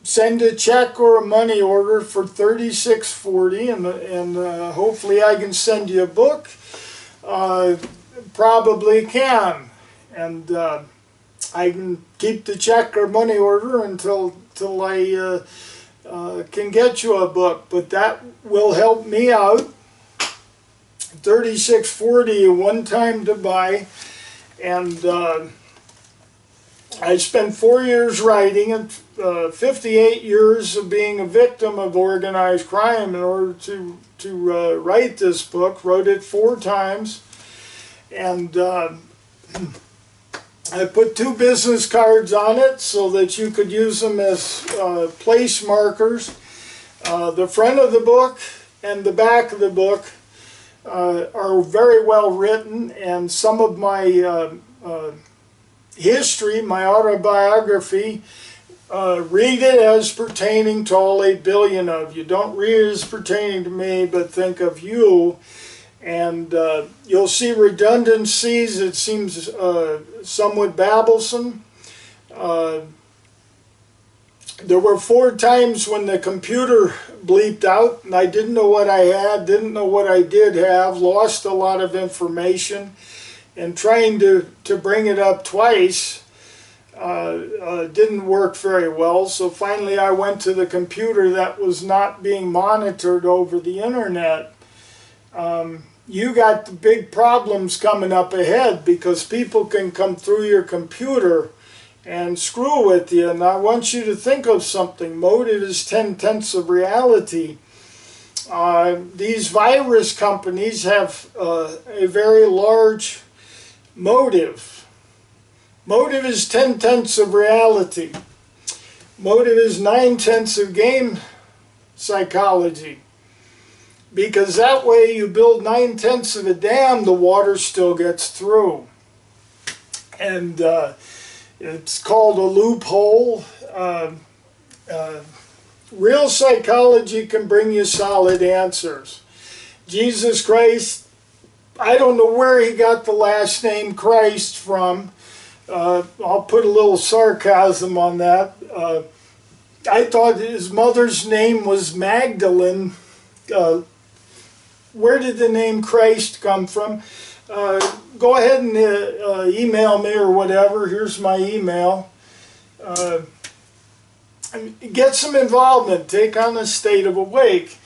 send a check or a money order for $36.40, and hopefully I can send you a book. Probably can, and I can keep the check or money order until I can get you a book. But that will help me out. $36.40 one time to buy, and I spent 4 years writing it, 58 years of being a victim of organized crime in order to write this book. Wrote it 4 times, and I put 2 business cards on it so that you could use them as place markers. The front of the book and the back of the book are very well written, and some of my history, my autobiography, read it as pertaining to all 8 billion of you. Don't read it as pertaining to me, but think of you. And you'll see redundancies. It seems somewhat babblesome. There were 4 times when the computer bleeped out and I didn't know what I had, didn't know what I did have, lost a lot of information, and trying to bring it up twice didn't work very well. So finally I went to the computer that was not being monitored over the internet. You got the big problems coming up ahead because people can come through your computer and screw with you. And I want you to think of something. Motive is 10/10 of reality. These virus companies have a very large motive. Motive is 10/10 of reality. Motive is 9/10 of game psychology. Because that way you build 9/10 of a dam, the water still gets through. And it's called a loophole. Real psychology can bring you solid answers. Jesus Christ, I don't know where he got the last name Christ from. I'll put a little sarcasm on that. I thought his mother's name was Magdalene. Where did the name Christ come from? Go ahead and email me or whatever. Here's my email. Get some involvement. Take on the State of Awake.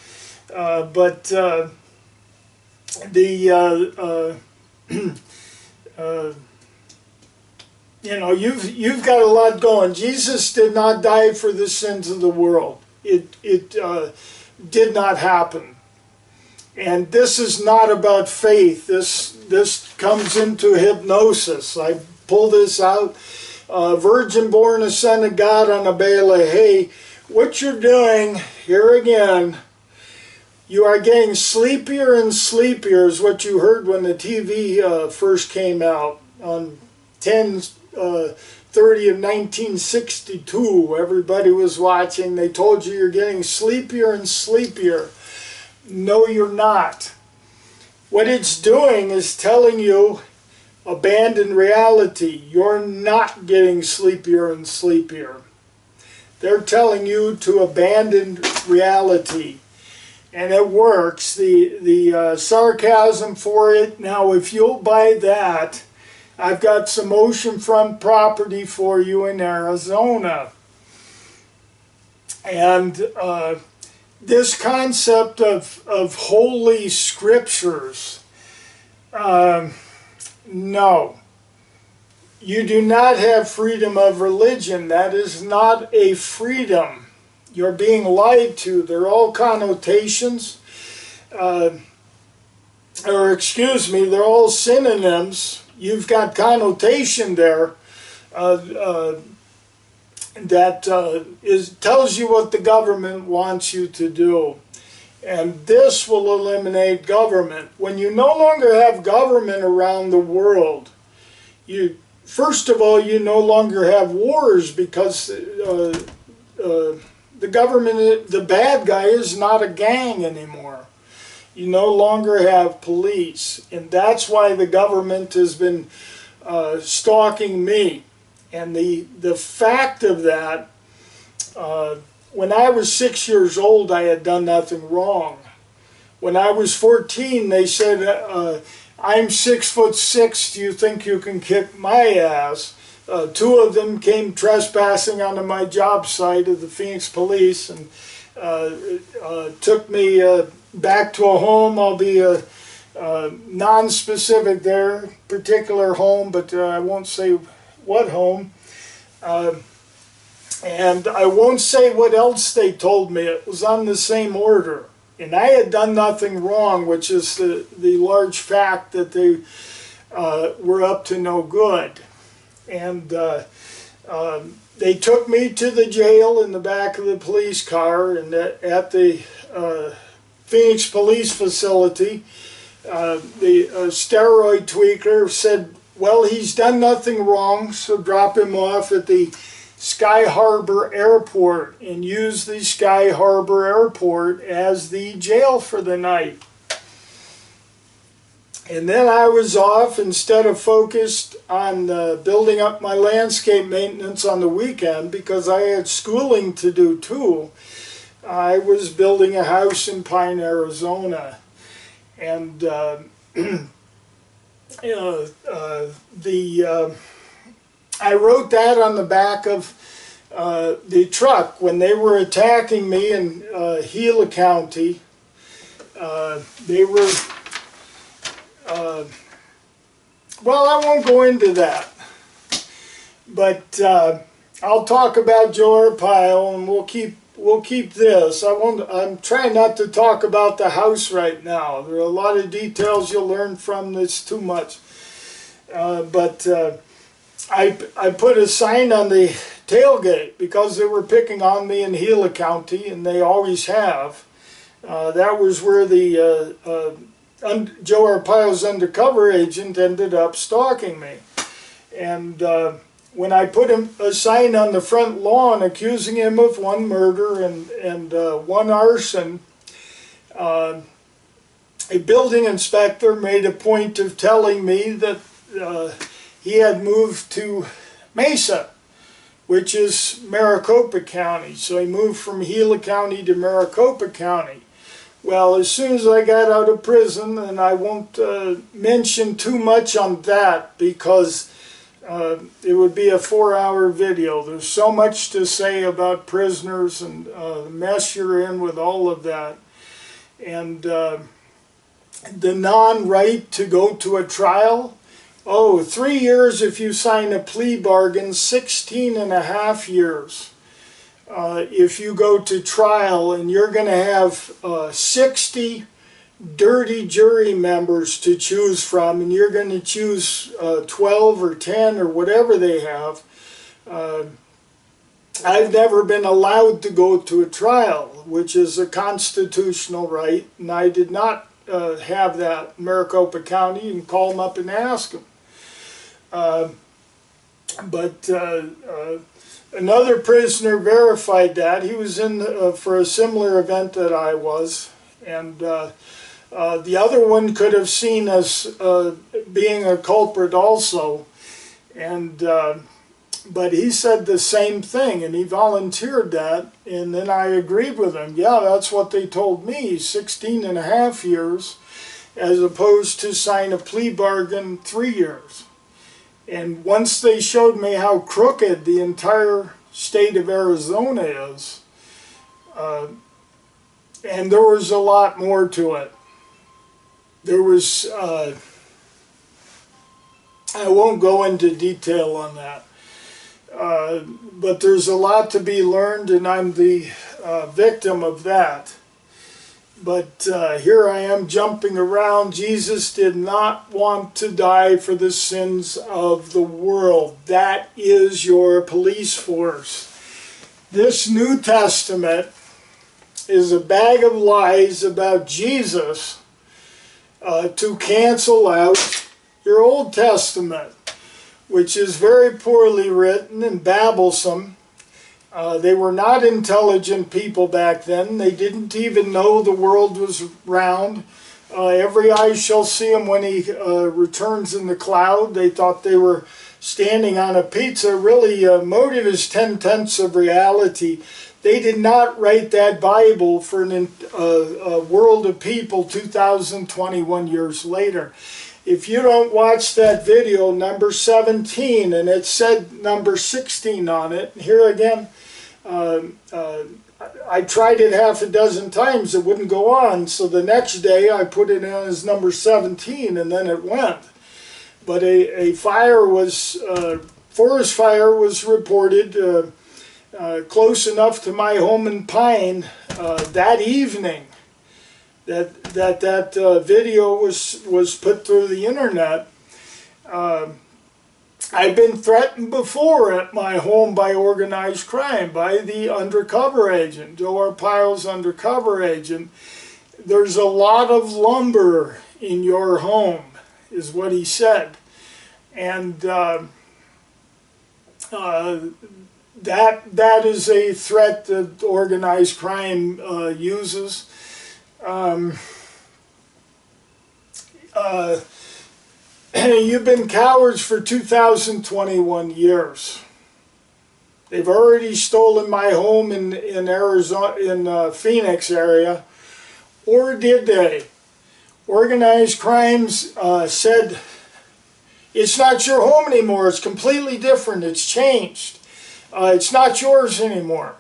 You know, you've got a lot going. Jesus did not die for the sins of the world. It did not happen. And this is not about faith. This comes into hypnosis. I pull this out. Virgin born a son of God on a bale of hay. What you're doing, here again, you are getting sleepier and sleepier is what you heard when the TV first came out on 10/30 of 1962. Everybody was watching. They told you you're getting sleepier and sleepier. No, you're not. What it's doing is telling you, abandon reality. You're not getting sleepier and sleepier. They're telling you to abandon reality. And it works. The sarcasm for it. Now, if you'll buy that, I've got some oceanfront property for you in Arizona. And this concept of holy scriptures, no. You do not have freedom of religion. That is not a freedom. You're being lied to. They're all connotations. They're all synonyms. You've got connotation there that tells you what the government wants you to do. And this will eliminate government. When you no longer have government around the world, first of all, you no longer have wars because the government, the bad guy, is not a gang anymore. You no longer have police. And that's why the government has been stalking me. And the fact of that, when I was 6 years old, I had done nothing wrong. When I was 14, they said, I'm 6'6", do you think you can kick my ass? 2 of them came trespassing onto my job site of the Phoenix Police and took me back to a home. I'll be non-specific there, particular home, but I won't say what home. And I won't say what else they told me. It was on the same order. And I had done nothing wrong, which is the large fact that they were up to no good. And they took me to the jail in the back of the police car, and at the Phoenix Police Facility. The steroid tweaker said, well, he's done nothing wrong, so drop him off at the Sky Harbor Airport and use the Sky Harbor Airport as the jail for the night. And then I was off, instead of focused on building up my landscape maintenance on the weekend, because I had schooling to do too. I was building a house in Pine, Arizona. And I wrote that on the back of the truck when they were attacking me in Gila County. They were, well, I won't go into that, but I'll talk about Joe Arpaio, and we'll keep this. I'm trying not to talk about the house right now. There are a lot of details you'll learn from this, too much. I put a sign on the tailgate because they were picking on me in Gila County, and they always have. That was where the Joe Arpaio's undercover agent ended up stalking me. And when I put a sign on the front lawn accusing him of one murder and one arson, a building inspector made a point of telling me that he had moved to Mesa, which is Maricopa County. So he moved from Gila County to Maricopa County. Well, as soon as I got out of prison, and I won't mention too much on that because it would be a 4-hour video. There's so much to say about prisoners and the mess you're in with all of that. And the non-right to go to a trial. Oh, 3 years if you sign a plea bargain, 16.5 years if you go to trial, and you're going to have 60 dirty jury members to choose from, and you're going to choose 12 or 10 or whatever they have. I've never been allowed to go to a trial, which is a constitutional right, and I did not have that in Maricopa County, and call them up and ask them. Another prisoner verified that. He was in for a similar event that I was, and the other one could have seen us being a culprit also, and but he said the same thing, and he volunteered that, and then I agreed with him. Yeah, that's what they told me, 16.5 years, as opposed to sign a plea bargain 3 years. And once they showed me how crooked the entire state of Arizona is, and there was a lot more to it. There was, I won't go into detail on that, but there's a lot to be learned, and I'm the victim of that. But here I am jumping around. Jesus did not want to die for the sins of the world. That is your police force. This New Testament is a bag of lies about Jesus to cancel out your Old Testament, which is very poorly written and babblesome. They were not intelligent people back then. They didn't even know the world was round. Every eye shall see him when he returns in the cloud. They thought they were standing on a pizza. Really, motive is 10/10 of reality. They did not write that Bible for a world of people 2021 years later. If you don't watch that video, number 17, and it said number 16 on it, here again, I tried it half a dozen times, it wouldn't go on, so the next day I put it in as number 17, and then it went. But a fire was, forest fire was reported close enough to my home in Pine that evening that video was put through the internet. I've been threatened before at my home by organized crime, by the undercover agent, Joe Arpaio's undercover agent. there's a lot of lumber in your home, is what he said. And that is a threat that organized crime uses. You've been cowards for 2,021 years. They've already stolen my home in Arizona, in Phoenix area. Or did they? Organized crimes said, it's not your home anymore, it's completely different, it's changed. It's not yours anymore.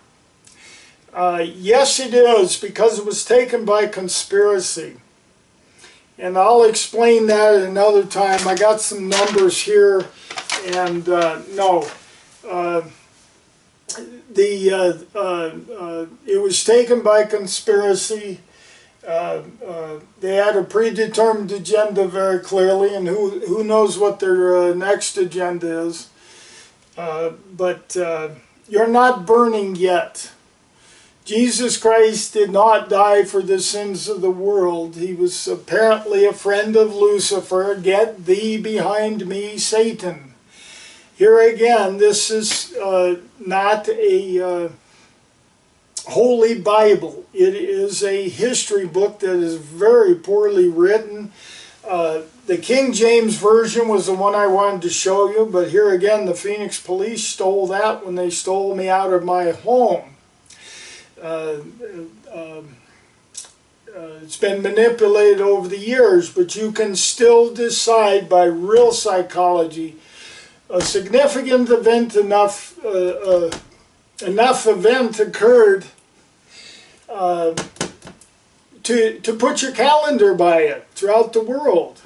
Yes, it is, because it was taken by conspiracy. And I'll explain that at another time. I got some numbers here, and no. It was taken by conspiracy. They had a predetermined agenda very clearly, and who knows what their next agenda is. But you're not burning yet. Jesus Christ did not die for the sins of the world. He was apparently a friend of Lucifer. Get thee behind me, Satan. Here again, this is not a Holy Bible. It is a history book that is very poorly written. The King James Version was the one I wanted to show you, but here again, the Phoenix police stole that when they stole me out of my home. It's been manipulated over the years, but you can still decide by real psychology. A significant event enough event occurred to put your calendar by it throughout the world.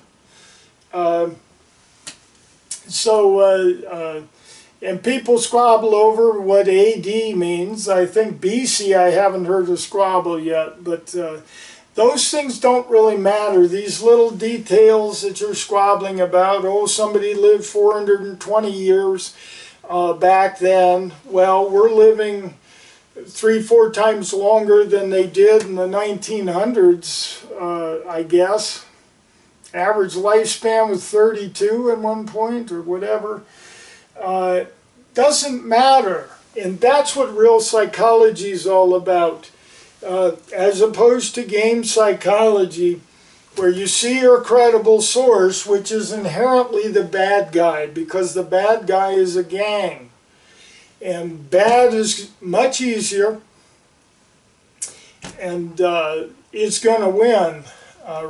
And people squabble over what AD means. I think BC I haven't heard a squabble yet, but those things don't really matter. These little details that you're squabbling about, oh, somebody lived 420 years back then. Well, we're living 3-4 times longer than they did in the 1900s, I guess. Average lifespan was 32 at one point, or whatever. Doesn't matter. And that's what real psychology is all about. As opposed to game psychology, where you see your credible source, which is inherently the bad guy, because the bad guy is a gang. And bad is much easier, and it's going to win.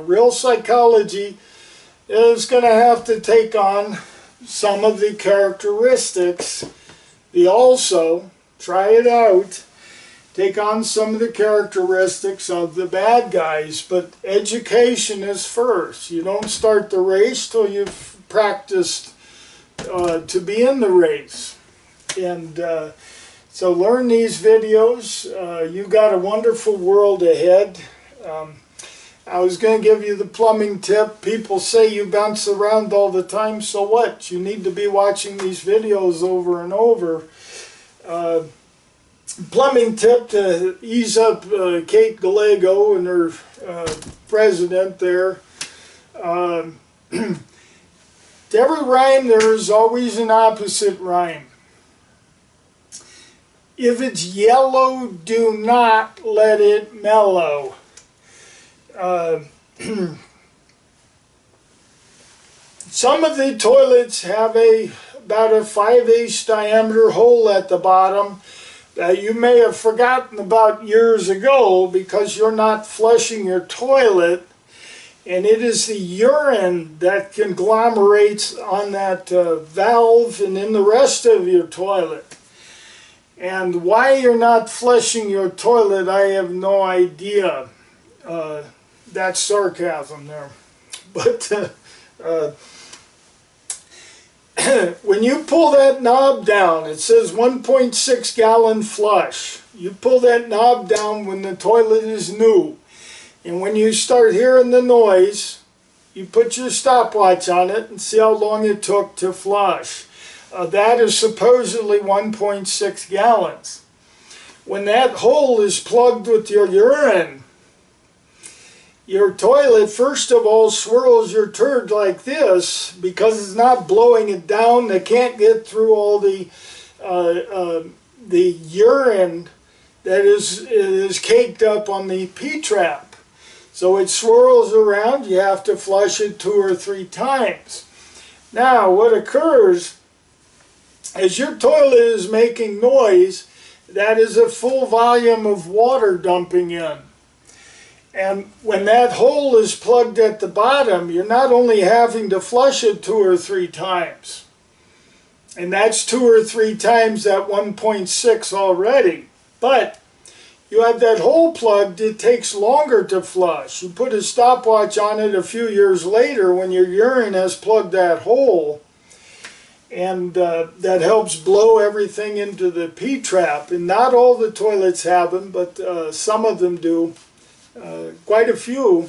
Real psychology is going to have to take on some of the characteristics. Try it out, take on some of the characteristics of the bad guys, but education is first. You don't start the race till you've practiced to be in the race. And so learn these videos. You've got a wonderful world ahead. I was going to give you the plumbing tip. People say you bounce around all the time, so what? You need to be watching these videos over and over. Plumbing tip to ease up Kate Gallego and her president there. To every rhyme there is always an opposite rhyme. If it's yellow, do not let it mellow. Some of the toilets have about a 5/8 diameter hole at the bottom that you may have forgotten about years ago because you're not flushing your toilet, and it is the urine that conglomerates on that valve and in the rest of your toilet. And why you're not flushing your toilet, I have no idea. That's sarcasm there. But when you pull that knob down, it says 1.6 gallon flush. You pull that knob down when the toilet is new. And when you start hearing the noise, you put your stopwatch on it and see how long it took to flush. That is supposedly 1.6 gallons. When that hole is plugged with your urine, your toilet, first of all, swirls your turd like this because it's not blowing it down. They can't get through all the urine that is caked up on the P-trap. So it swirls around. You have to flush it 2 or 3 times. Now, what occurs as your toilet is making noise, that is a full volume of water dumping in. And when that hole is plugged at the bottom, you're not only having to flush it 2 or 3 times, and that's 2 or 3 times that 1.6 already, but you have that hole plugged, it takes longer to flush. You put a stopwatch on it a few years later when your urine has plugged that hole, and that helps blow everything into the P-trap. And not all the toilets have them, but some of them do. Quite a few.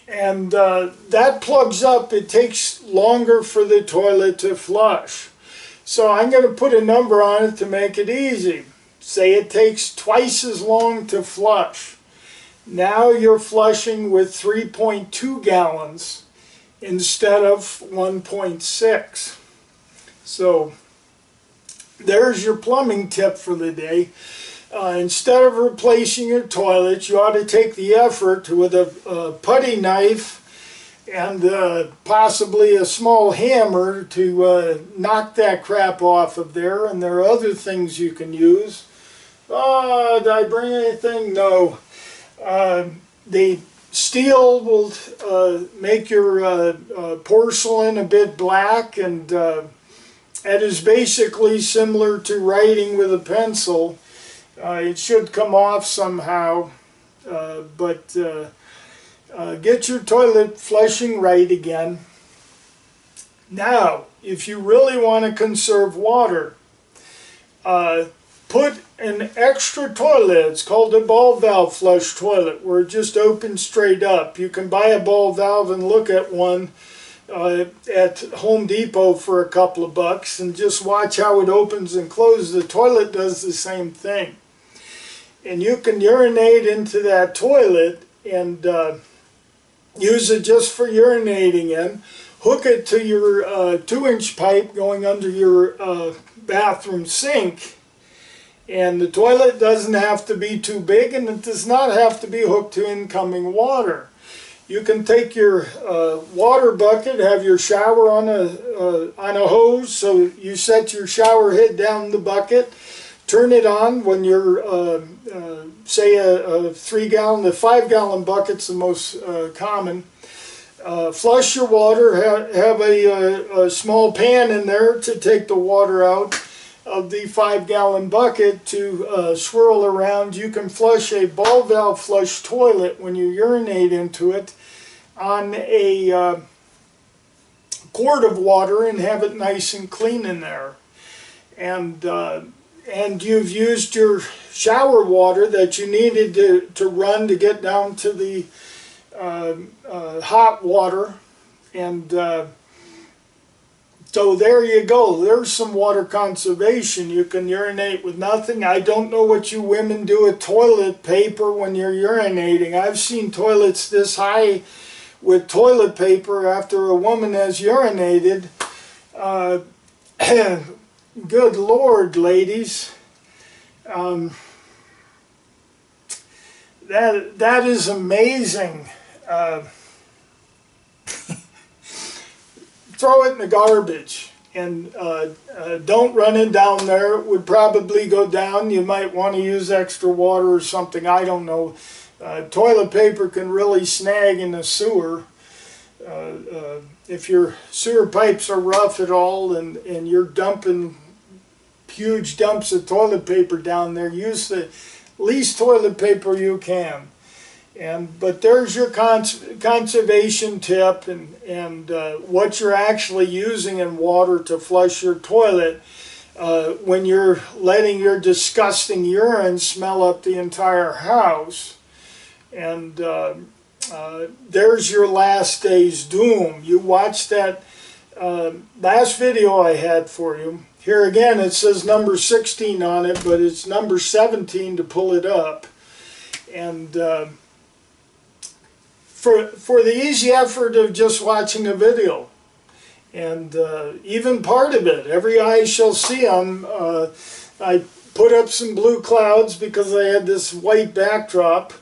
And that plugs up. It takes longer for the toilet to flush. So I'm going to put a number on it to make it easy. Say it takes twice as long to flush. Now you're flushing with 3.2 gallons instead of 1.6. So there's your plumbing tip for the day. Instead of replacing your toilet, you ought to take the effort with a putty knife and possibly a small hammer to knock that crap off of there. And there are other things you can use. Did I bring anything? No. The steel will make your porcelain a bit black, and it is basically similar to writing with a pencil. It should come off somehow, but get your toilet flushing right again. Now, if you really want to conserve water, put an extra toilet. It's called a ball valve flush toilet, where it just opens straight up. You can buy a ball valve and look at one at Home Depot for a couple of bucks and just watch how it opens and closes. The toilet does the same thing. And you can urinate into that toilet and use it just for urinating in. Hook it to your 2-inch pipe going under your bathroom sink. And the toilet doesn't have to be too big, and it does not have to be hooked to incoming water. You can take your water bucket, have your shower on a hose, so you set your shower head down the bucket, turn it on when you're, say, a 3-gallon, the 5-gallon bucket's the most common. Flush your water, have a small pan in there to take the water out of the 5-gallon bucket to swirl around. You can flush a ball valve flush toilet when you urinate into it on a quart of water and have it nice and clean in there. And you've used your shower water that you needed to run to get down to the hot water, and so there you go. There's some water conservation. You can urinate with nothing. I don't know what you women do with toilet paper when you're urinating. I've seen toilets this high with toilet paper after a woman has urinated. Good Lord, ladies. That is amazing. Throw it in the garbage, and don't run it down there. It would probably go down. You might want to use extra water or something. I don't know. Toilet paper can really snag in the sewer. If your sewer pipes are rough at all and you're dumping huge dumps of toilet paper down there, use the least toilet paper you can. But there's your conservation tip, and what you're actually using in water to flush your toilet when you're letting your disgusting urine smell up the entire house. And there's your last day's doom. You watched that last video I had for you. Here again it says number 16 on it, but it's number 17 to pull it up. And for the easy effort of just watching a video. And even part of it, every eye shall see him. I put up some blue clouds because I had this white backdrop.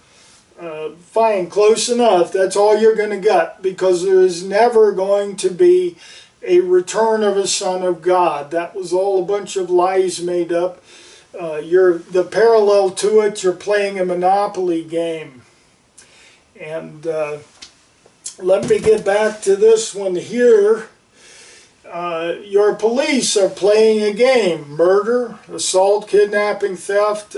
Fine, close enough. That's all you're going to get, because there is never going to be a return of a Son of God. That was all a bunch of lies made up. The parallel to it, you're playing a Monopoly game. And let me get back to this one here. Your police are playing a game. Murder, assault, kidnapping, theft,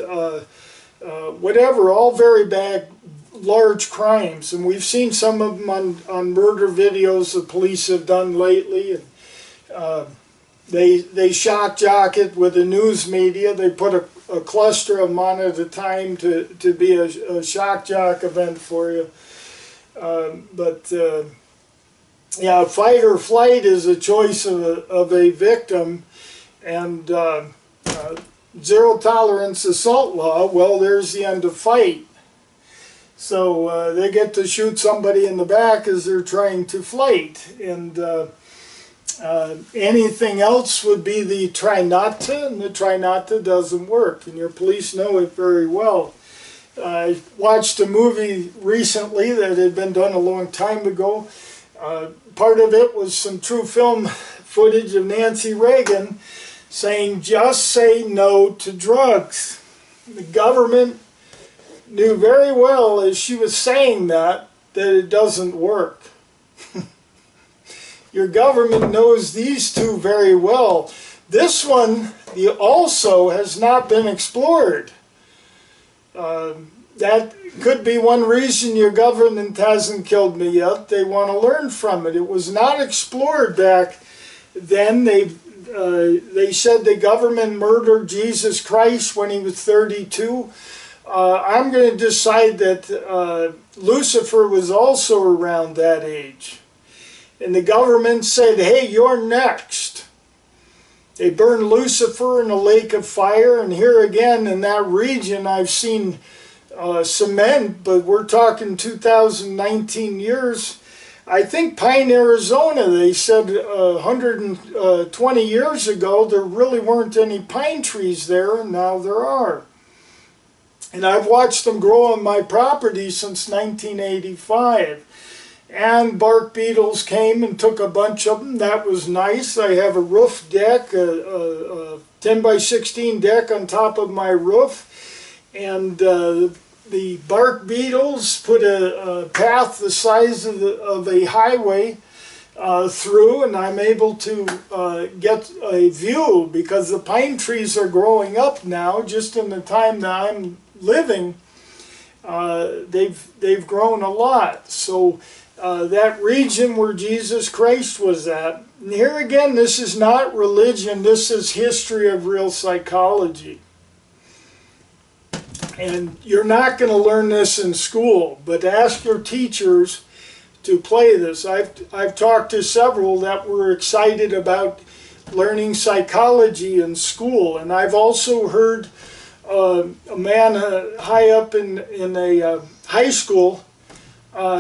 whatever, all very bad, large crimes. And we've seen some of them on murder videos the police have done lately. And, they shock jock it with the news media. They put a cluster of them on at a time to be a shock jock event for you. Yeah, fight or flight is a choice of a victim. And zero tolerance assault law, well, there's the end of fight. So they get to shoot somebody in the back as they're trying to flight. And anything else would be the try not to, and the try not to doesn't work. And your police know it very well. I watched a movie recently that had been done a long time ago. Part of it was some true film footage of Nancy Reagan saying, just say no to drugs. The government knew very well as she was saying that it doesn't work. Your government knows these two very well. This one also has not been explored. That could be one reason your government hasn't killed me yet. They want to learn from it. It was not explored back then. They said the government murdered Jesus Christ when he was 32. I'm going to decide that Lucifer was also around that age. And the government said, hey, you're next. They burned Lucifer in a lake of fire. And here again in that region I've seen cement, but we're talking 2019 years. I think Pine, Arizona, they said 120 years ago there really weren't any pine trees there, and now there are. And I've watched them grow on my property since 1985. And bark beetles came and took a bunch of them. That was nice. I have a roof deck, a 10 by 16 deck on top of my roof. And the bark beetles put a path the size of a highway through, and I'm able to get a view because the pine trees are growing up now. Just in the time that I'm living, they've grown a lot. So that region where Jesus Christ was at, and here again, this is not religion, this is history of real psychology. And you're not going to learn this in school, but ask your teachers to play this. I've talked to several that were excited about learning psychology in school, and I've also heard a man high up in a high school,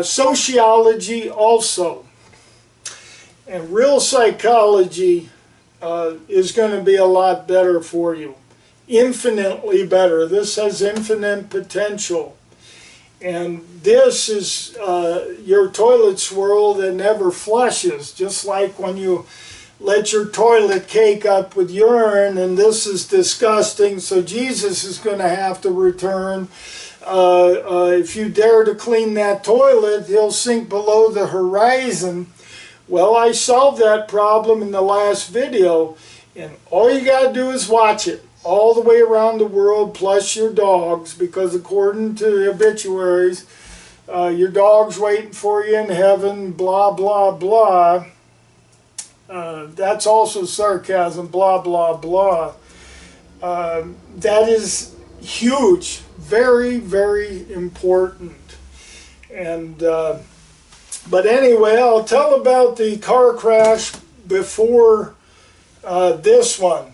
sociology also. And real psychology is going to be a lot better for you. Infinitely better. This has infinite potential. And this is your toilet swirl that never flushes, just like when you let your toilet cake up with urine, and this is disgusting, so Jesus is going to have to return. If you dare to clean that toilet, he'll sink below the horizon. Well, I solved that problem in the last video, and all you got to do is watch it all the way around the world, plus your dogs, because according to the obituaries, your dog's waiting for you in heaven, blah, blah, blah. That's also sarcasm, blah, blah, blah. That is huge, very, very important. And but anyway, I'll tell about the car crash before this one,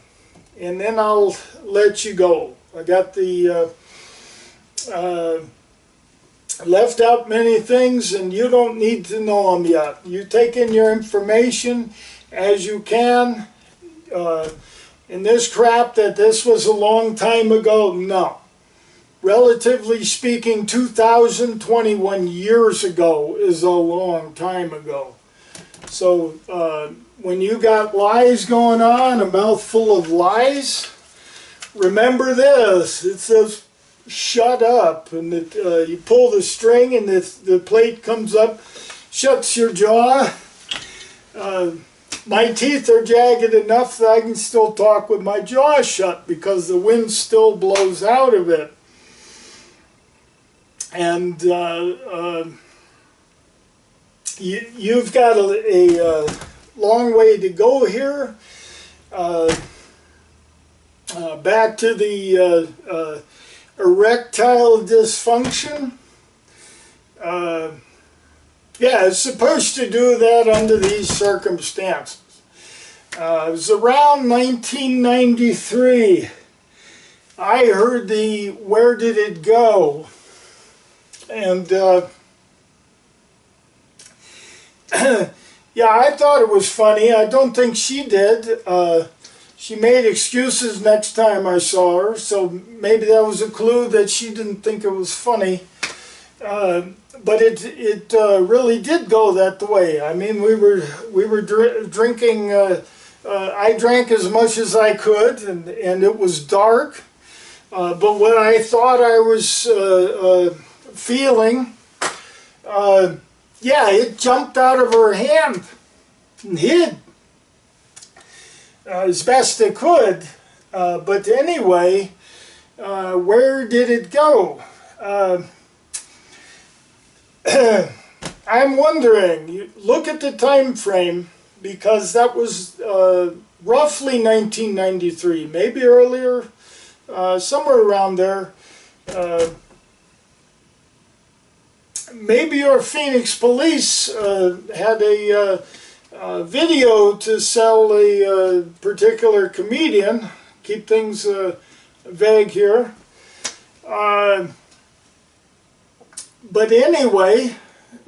and then I'll let you go. I got the left out many things, and you don't need to know them yet. You take in your information as you can. In this crap that this was a long time ago, no. Relatively speaking, 2021 years ago is a long time ago. So when you got lies going on, a mouthful of lies, remember this. It says, shut up, and you pull the string and the plate comes up, shuts your jaw. My teeth are jagged enough that I can still talk with my jaw shut because the wind still blows out of it. And you've got a long way to go here. Back to the erectile dysfunction. Yeah, it's supposed to do that under these circumstances. It was around 1993. I heard the "Where Did It Go?" And yeah, I thought it was funny. I don't think she did. She made excuses next time I saw her, so maybe that was a clue that she didn't think it was funny. But it really did go that way. I mean, we were drinking. I drank as much as I could, and it was dark. But when I thought I was feeling, yeah, it jumped out of her hand and hid as best it could. But anyway, where did it go? I'm wondering, look at the time frame, because that was roughly 1993, maybe earlier, somewhere around there. Maybe your Phoenix police had a video to sell a particular comedian. Keep things vague here. But anyway,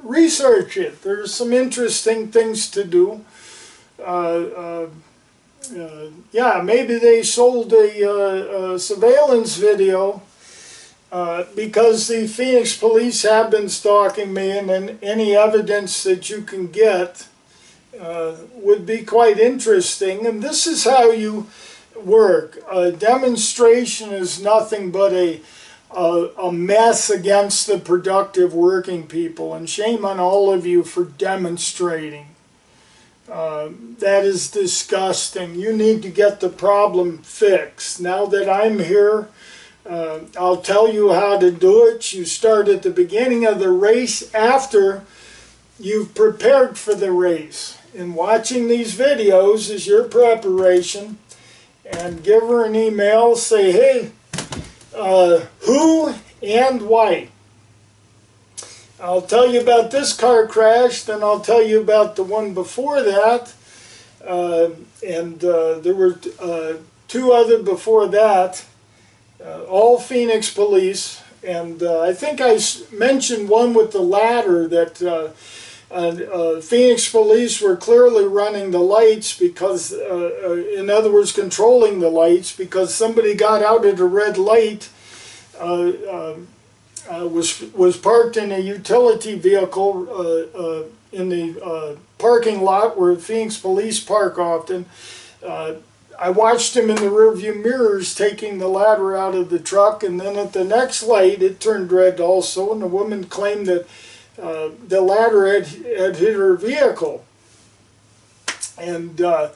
research it. There's some interesting things to do. Yeah, maybe they sold a surveillance video because the Phoenix police have been stalking me, and then any evidence that you can get would be quite interesting. And this is how you work. A demonstration is nothing but a mess against the productive working people, and shame on all of you for demonstrating. That is disgusting. You need to get the problem fixed. Now that I'm here, I'll tell you how to do it. You start at the beginning of the race after you've prepared for the race. And watching these videos is your preparation. And give her an email, say, hey, who and why. I'll tell you about this car crash, then I'll tell you about the one before that, and there were two other before that, all Phoenix police, and I think I mentioned one with the ladder that Phoenix police were clearly running the lights because, in other words, controlling the lights, because somebody got out at a red light, was parked in a utility vehicle in the parking lot where Phoenix police park often. I watched him in the rearview mirrors taking the ladder out of the truck, and then at the next light it turned red also, and the woman claimed that the ladder had hit her vehicle. And that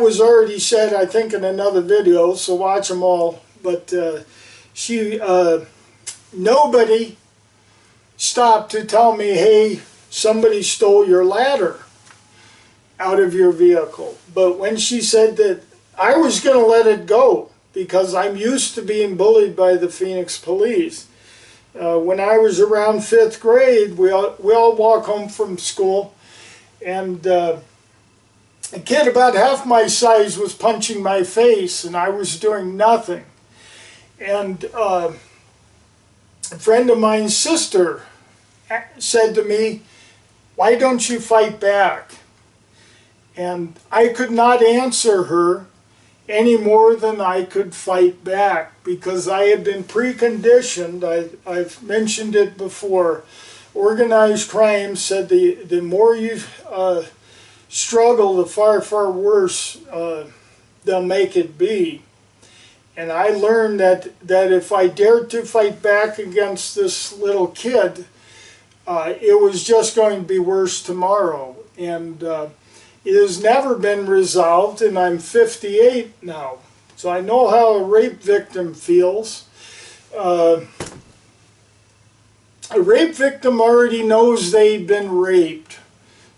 was already said, I think, in another video, so watch them all. But nobody stopped to tell me, hey, somebody stole your ladder out of your vehicle. But when she said that, I was going to let it go because I'm used to being bullied by the Phoenix police. When I was around 5th grade, we all walk home from school, and a kid about half my size was punching my face, and I was doing nothing. And a friend of mine's sister said to me, "Why don't you fight back?" And I could not answer her any more than I could fight back, because I had been preconditioned. I've mentioned it before. Organized crime said the more you struggle, the far worse they'll make it be. And I learned that if I dared to fight back against this little kid, it was just going to be worse tomorrow. And it has never been resolved, and I'm 58 now. So I know how a rape victim feels. A rape victim already knows they've been raped.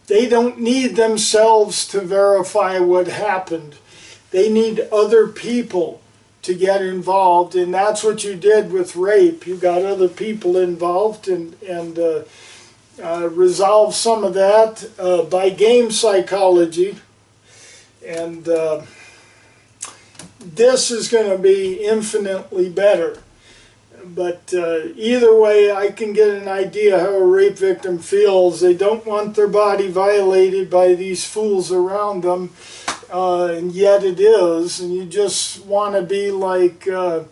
They don't need themselves to verify what happened. They need other people to get involved, and that's what you did with rape. You got other people involved and resolve some of that by game psychology. And this is going to be infinitely better. But either way, I can get an idea how a rape victim feels. They don't want their body violated by these fools around them, and yet it is. And you just want to be like in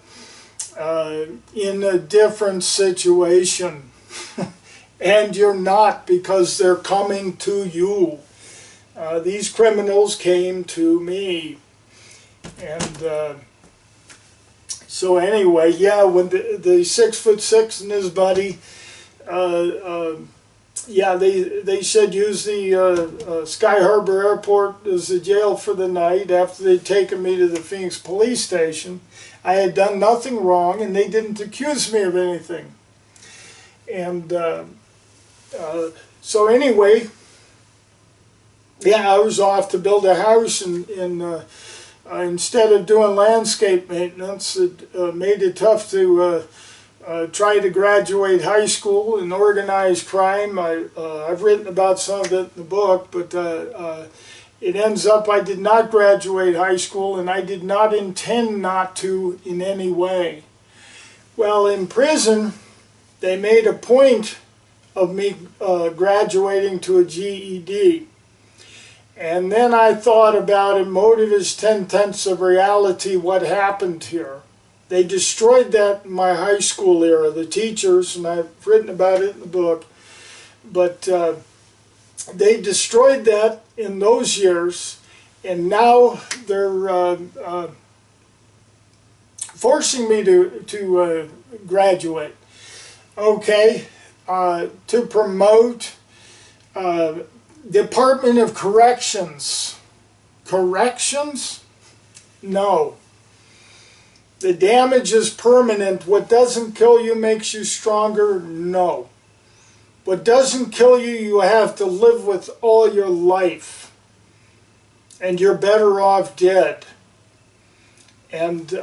a different situation. And you're not, because they're coming to you. These criminals came to me. And so anyway, yeah, when the 6'6" and his buddy, yeah, they said use the Sky Harbor Airport as a jail for the night after they'd taken me to the Phoenix police station. I had done nothing wrong, and they didn't accuse me of anything. And so anyway, yeah, I was off to build a house, and instead of doing landscape maintenance, it made it tough to try to graduate high school in organized crime. I've written about some of it in the book, but it ends up I did not graduate high school, and I did not intend not to in any way. Well, in prison, they made a point of me graduating to a GED. And then I thought about it. Motive is 10/10 of reality. What happened here? They destroyed that in my high school era, the teachers, and I've written about it in the book. But they destroyed that in those years, and now they're forcing me to graduate. Okay. To promote Department of Corrections. Corrections? No. The damage is permanent. What doesn't kill you makes you stronger? No. What doesn't kill you, you have to live with all your life. And you're better off dead. And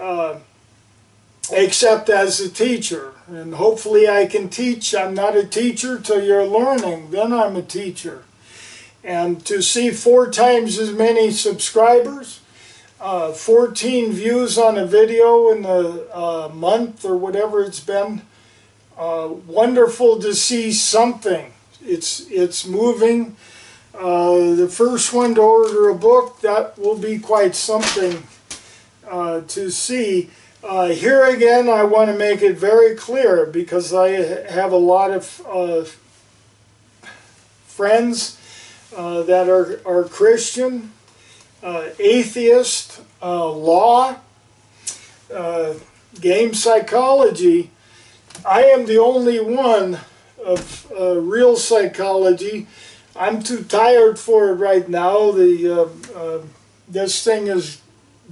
except as a teacher. And hopefully I can teach. I'm not a teacher till you're learning. Then I'm a teacher. And to see 4 times as many subscribers, 14 views on a video in a month or whatever it's been, wonderful to see something. It's moving. The first one to order a book, that will be quite something to see. Here again, I want to make it very clear, because I have a lot of friends that are Christian, atheist, law, game psychology. I am the only one of real psychology. I'm too tired for it right now. This thing has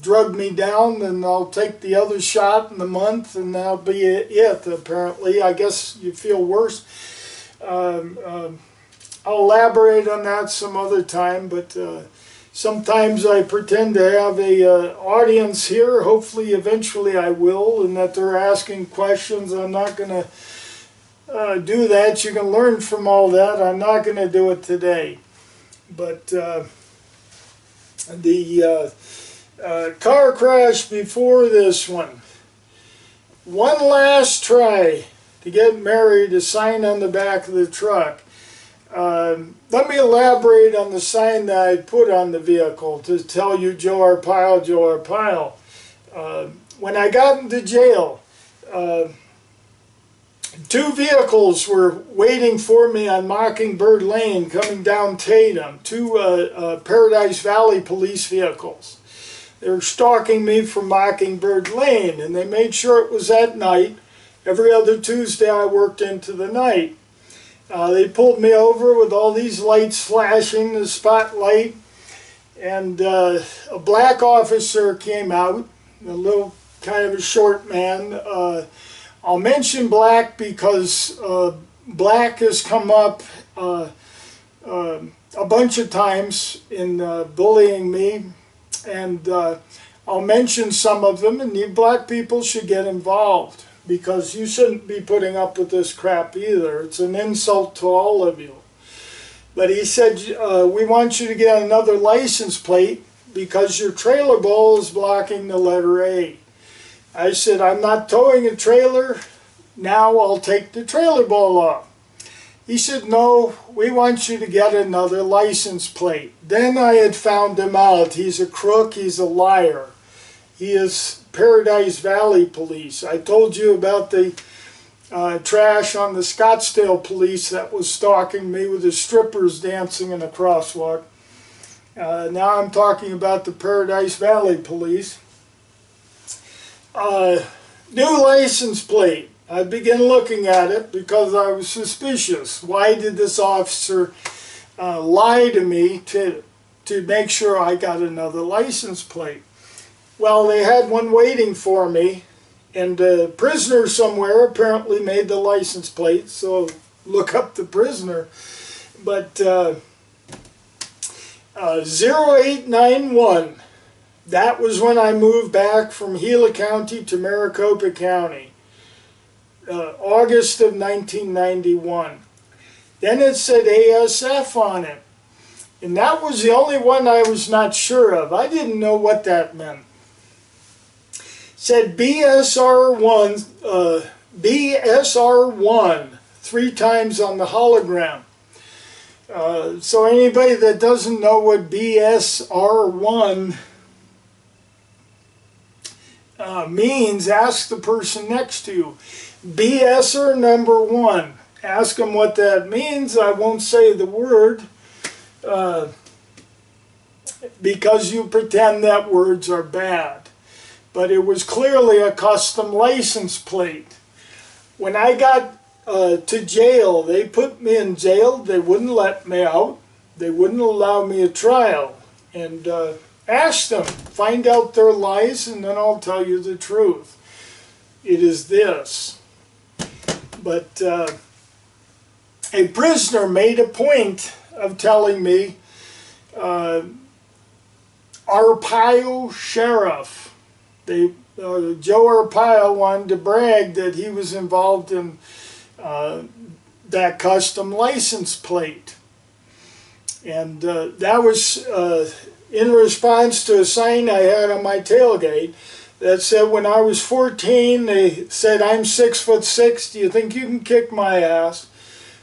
drugged me down, and I'll take the other shot in a month, and that'll be it, apparently. I guess you feel worse. I'll elaborate on that some other time, but sometimes I pretend to have a audience here. Hopefully, eventually I will, and that they're asking questions. I'm not going to do that. You can learn from all that. I'm not going to do it today. But the car crash before this one. One last try to get married, a sign on the back of the truck. Let me elaborate on the sign that I put on the vehicle to tell you Joe Arpaio, Joe Arpaio. When I got into jail, two vehicles were waiting for me on Mockingbird Lane coming down Tatum, two Paradise Valley police vehicles. They were stalking me from Mockingbird Lane, and they made sure it was at night. Every other Tuesday I worked into the night. They pulled me over with all these lights flashing, the spotlight, and a black officer came out, a little kind of a short man. I'll mention black because black has come up a bunch of times in bullying me, and I'll mention some of them, and you black people should get involved, because you shouldn't be putting up with this crap either. It's an insult to all of you. But he said, we want you to get another license plate because your trailer bowl is blocking the letter A. I said, I'm not towing a trailer. Now I'll take the trailer bowl off. He said, no, we want you to get another license plate. Then I had found him out. He's a crook. He's a liar. He is Paradise Valley Police. I told you about the trash on the Scottsdale Police that was stalking me with the strippers dancing in a crosswalk. Now I'm talking about the Paradise Valley Police. New license plate. I began looking at it because I was suspicious. Why did this officer lie to me to make sure I got another license plate? Well, they had one waiting for me, and a prisoner somewhere apparently made the license plate, so look up the prisoner. But 0891, that was when I moved back from Gila County to Maricopa County, August of 1991. Then it said ASF on it, and that was the only one I was not sure of. I didn't know what that meant. Said BSR1 3 times on the hologram. So anybody that doesn't know what BSR1 means, ask the person next to you. BSR number 1. Ask them what that means. I won't say the word because you pretend that words are bad. But it was clearly a custom license plate. When I got to jail, they put me in jail. They wouldn't let me out. They wouldn't allow me a trial. And ask them, find out their lies, and then I'll tell you the truth. It is this. But a prisoner made a point of telling me, Arpaio Sheriff. Joe Arpaio wanted to brag that he was involved in that custom license plate. And that was in response to a sign I had on my tailgate that said when I was 14, they said, I'm 6'6", do you think you can kick my ass?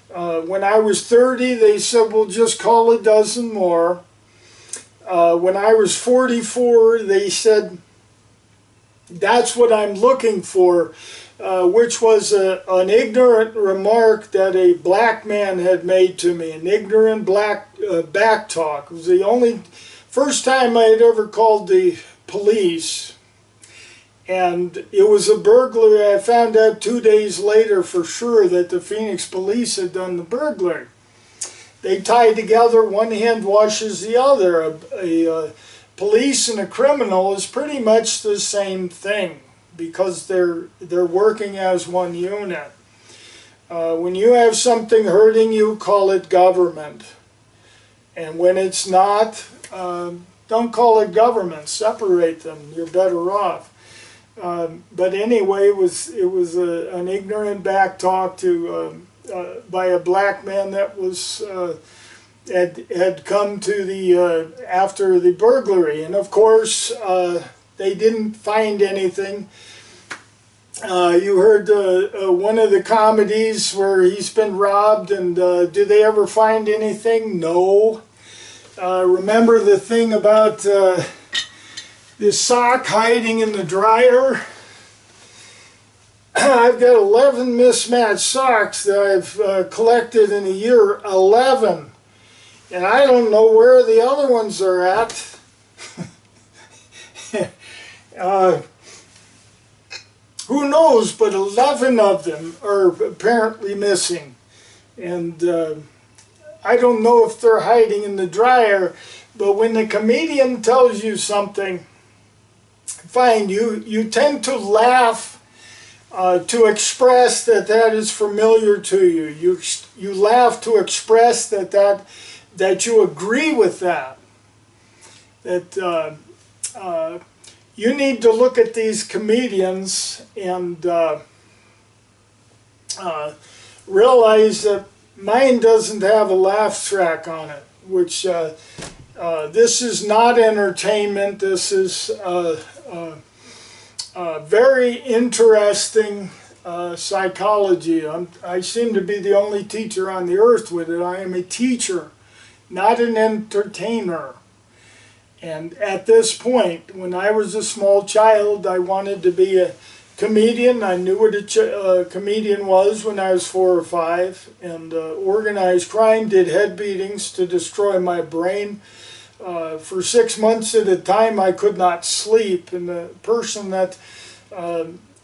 When I was 30, they said, well, just call a dozen more. When I was 44, they said, that's what I'm looking for, which was an ignorant remark that a black man had made to me, an ignorant black back talk. It was the only first time I had ever called the police, and it was a burglary. I found out 2 days later for sure that the Phoenix police had done the burglary. They tied together, one hand washes the other. A police and a criminal is pretty much the same thing because they're working as one unit. When you have something hurting you, call it government. And when it's not, don't call it government. Separate them. You're better off. But anyway, it was an ignorant back talk to by a black man that was had come to the after the burglary, and of course they didn't find anything. You heard one of the comedies where he's been robbed, and do they ever find anything? No. Remember the thing about this sock hiding in the dryer? I've got 11 mismatched socks that I've collected in a year, 11. And I don't know where the other ones are at. Who knows, but 11 of them are apparently missing. And I don't know if they're hiding in the dryer, but when the comedian tells you something, fine, you tend to laugh to express that that is familiar to you. You laugh to express that you agree with that. That you need to look at these comedians and realize that mine doesn't have a laugh track on it, which this is not entertainment. This is very interesting psychology. I seem to be the only teacher on the earth with it. I am a teacher, not an entertainer. And at this point, when I was a small child, I wanted to be a comedian. I knew what a comedian was when I was 4 or 5. And organized crime did head beatings to destroy my brain. For 6 months at a time, I could not sleep. And the person that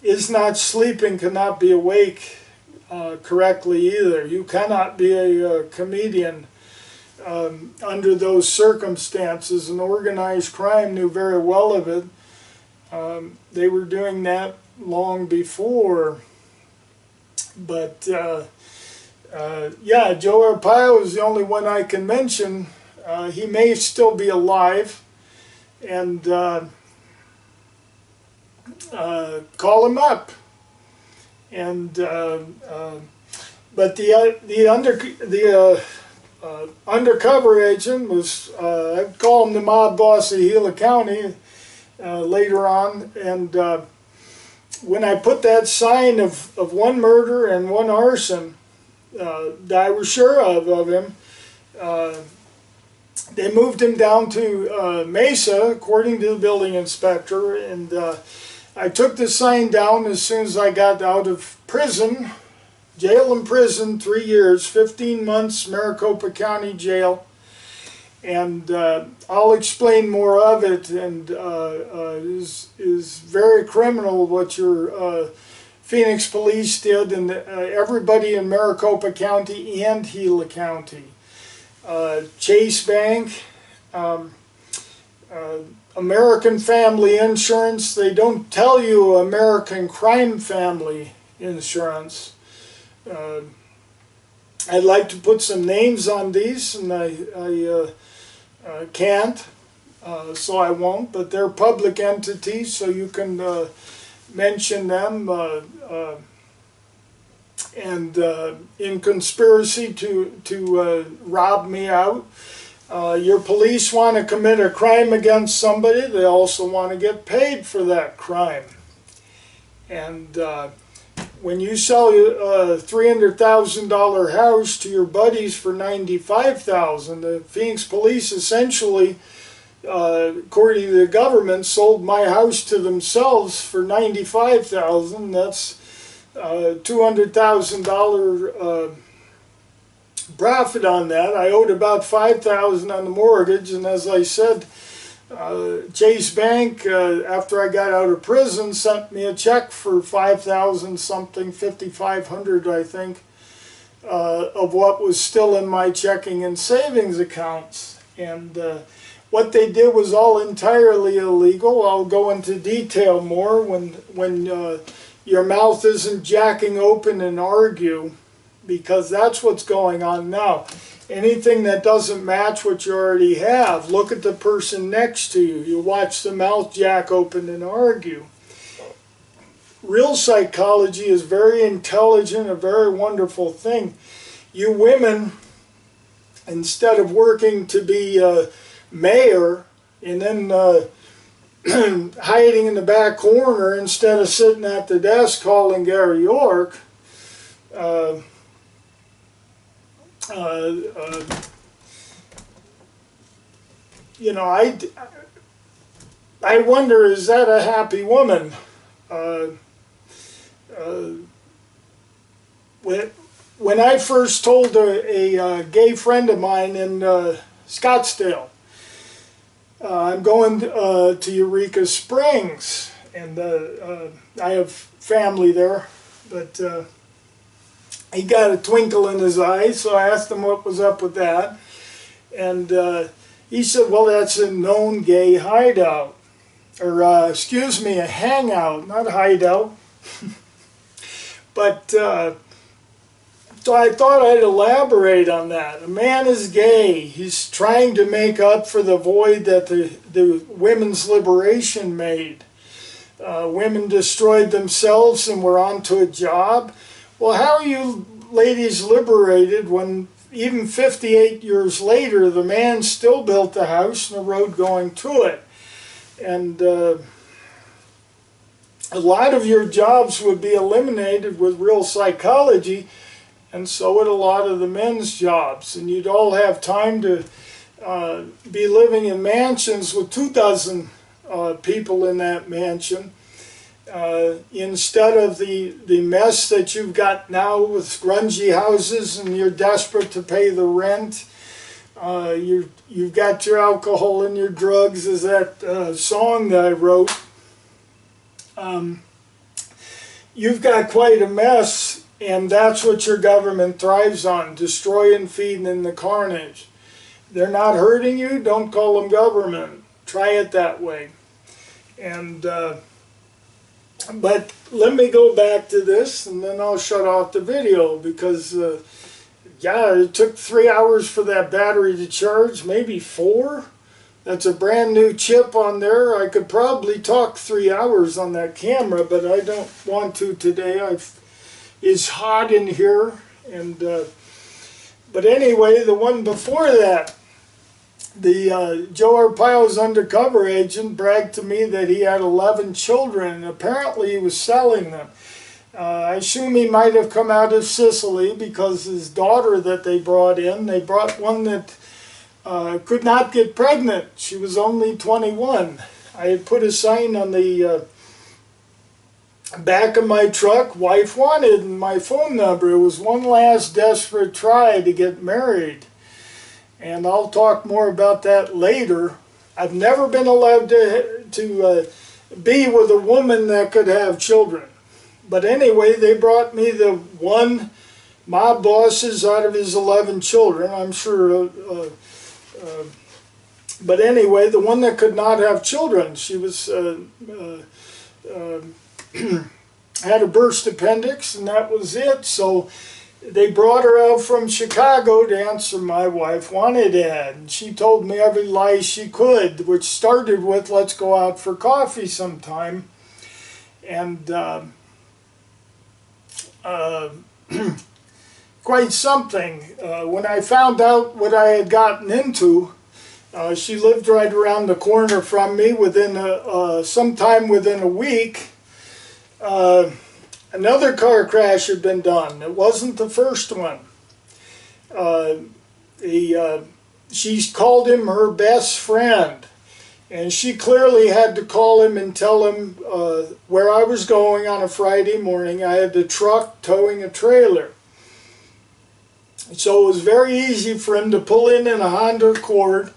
is not sleeping cannot be awake correctly either. You cannot be a comedian under those circumstances, and organized crime knew very well of it. They were doing that long before. But yeah, Joe Arpaio is the only one I can mention. He may still be alive, and call him up. And but the undercover agent was, I'd call him the mob boss of Gila County later on, and when I put that sign of one murder and one arson that I was sure of him, they moved him down to Mesa, according to the building inspector, and I took the sign down as soon as I got out of prison. Jail and prison, 3 years, 15 months, Maricopa County Jail. And I'll explain more of it, and is very criminal what your Phoenix police did, and everybody in Maricopa County and Gila County. Chase Bank, American Family Insurance, they don't tell you American Crime Family Insurance. I'd like to put some names on these, and I can't, so I won't, but they're public entities, so you can mention them, and in conspiracy to rob me out. Your police want to commit a crime against somebody, they also want to get paid for that crime. And when you sell a $300,000 house to your buddies for $95,000, the Phoenix police essentially, according to the government, sold my house to themselves for $95,000. That's $200,000 profit on that. I owed about $5,000 on the mortgage, and as I said, Chase Bank, after I got out of prison, sent me a check for $5,000 something, $5,500 I think, of what was still in my checking and savings accounts. And what they did was all entirely illegal. I'll go into detail more when your mouth isn't jacking open and argue, because that's what's going on now. Anything that doesn't match what you already have, look at the person next to you. You watch the mouth jack open and argue. Real psychology is very intelligent, a very wonderful thing. You women, instead of working to be mayor and then hiding in the back corner instead of sitting at the desk calling Gary York. You know, I wonder, is that a happy woman? When I first told a gay friend of mine in Scottsdale, I'm going to Eureka Springs, and I have family there, but he got a twinkle in his eye, so I asked him what was up with that, and he said, well, that's a known gay hideout, or excuse me, a hangout, not hideout. But so I thought I'd elaborate on that. A man is gay. He's trying to make up for the void that the women's liberation made. Women destroyed themselves and were onto a job. Well, how are you ladies liberated when even 58 years later the man still built the house and the road going to it? And a lot of your jobs would be eliminated with real psychology, and so would a lot of the men's jobs. And you'd all have time to be living in mansions with 24 people in that mansion, instead of the mess that you've got now with grungy houses and you're desperate to pay the rent. You've got your alcohol and your drugs, as that song that I wrote. You've got quite a mess, and that's what your government thrives on, destroying, feeding, and the carnage. They're not hurting you, don't call them government. Try it that way. And but let me go back to this, and then I'll shut off the video, because yeah, it took 3 hours for that battery to charge, maybe 4. That's a brand new chip on there. I could probably talk 3 hours on that camera, but I don't want to today. It's hot in here, and but anyway, the one before that, the Joe Arpaio's undercover agent bragged to me that he had 11 children, and apparently he was selling them. I assume he might have come out of Sicily, because his daughter that they brought one that could not get pregnant. She was only 21. I had put a sign on the back of my truck, wife wanted, and my phone number. It was one last desperate try to get married. And I'll talk more about that later. I've never been allowed to be with a woman that could have children. But anyway, they brought me the one mob bosses out of his 11 children, I'm sure. But anyway, the one that could not have children, she was had a burst appendix, and that was it. So they brought her out from Chicago to answer my wife wanted ad. And she told me every lie she could, which started with, let's go out for coffee sometime. And quite something. When I found out what I had gotten into, she lived right around the corner from me. Within sometime within a week, another car crash had been done. It wasn't the first one. She called him her best friend, and she clearly had to call him and tell him where I was going on a Friday morning. I had the truck towing a trailer. So it was very easy for him to pull in a Honda Accord.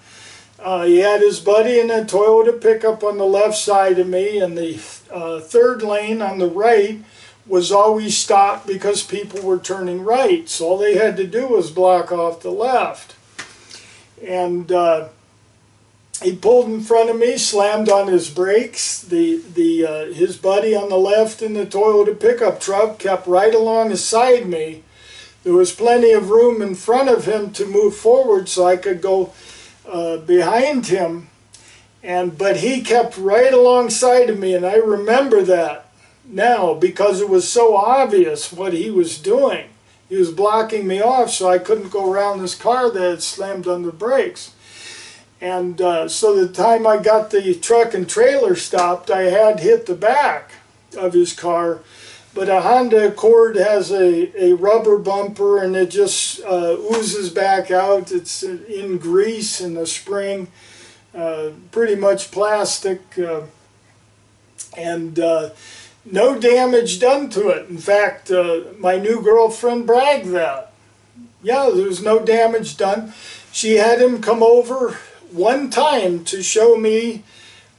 He had his buddy in a Toyota pickup on the left side of me, and the third lane on the right was always stopped because people were turning right. So all they had to do was block off the left. And he pulled in front of me, slammed on his brakes. His buddy on the left in the Toyota pickup truck kept right alongside me. There was plenty of room in front of him to move forward so I could go behind him. But he kept right alongside of me, and I remember that now because it was so obvious what he was doing. He was blocking me off so I couldn't go around this car that had slammed on the brakes. And so the time I got the truck and trailer stopped, I had hit the back of his car. But a Honda Accord has a rubber bumper, and it just oozes back out. It's in grease in the spring, pretty much plastic, and no damage done to it. In fact, my new girlfriend bragged that. Yeah, there was no damage done. She had him come over one time to show me.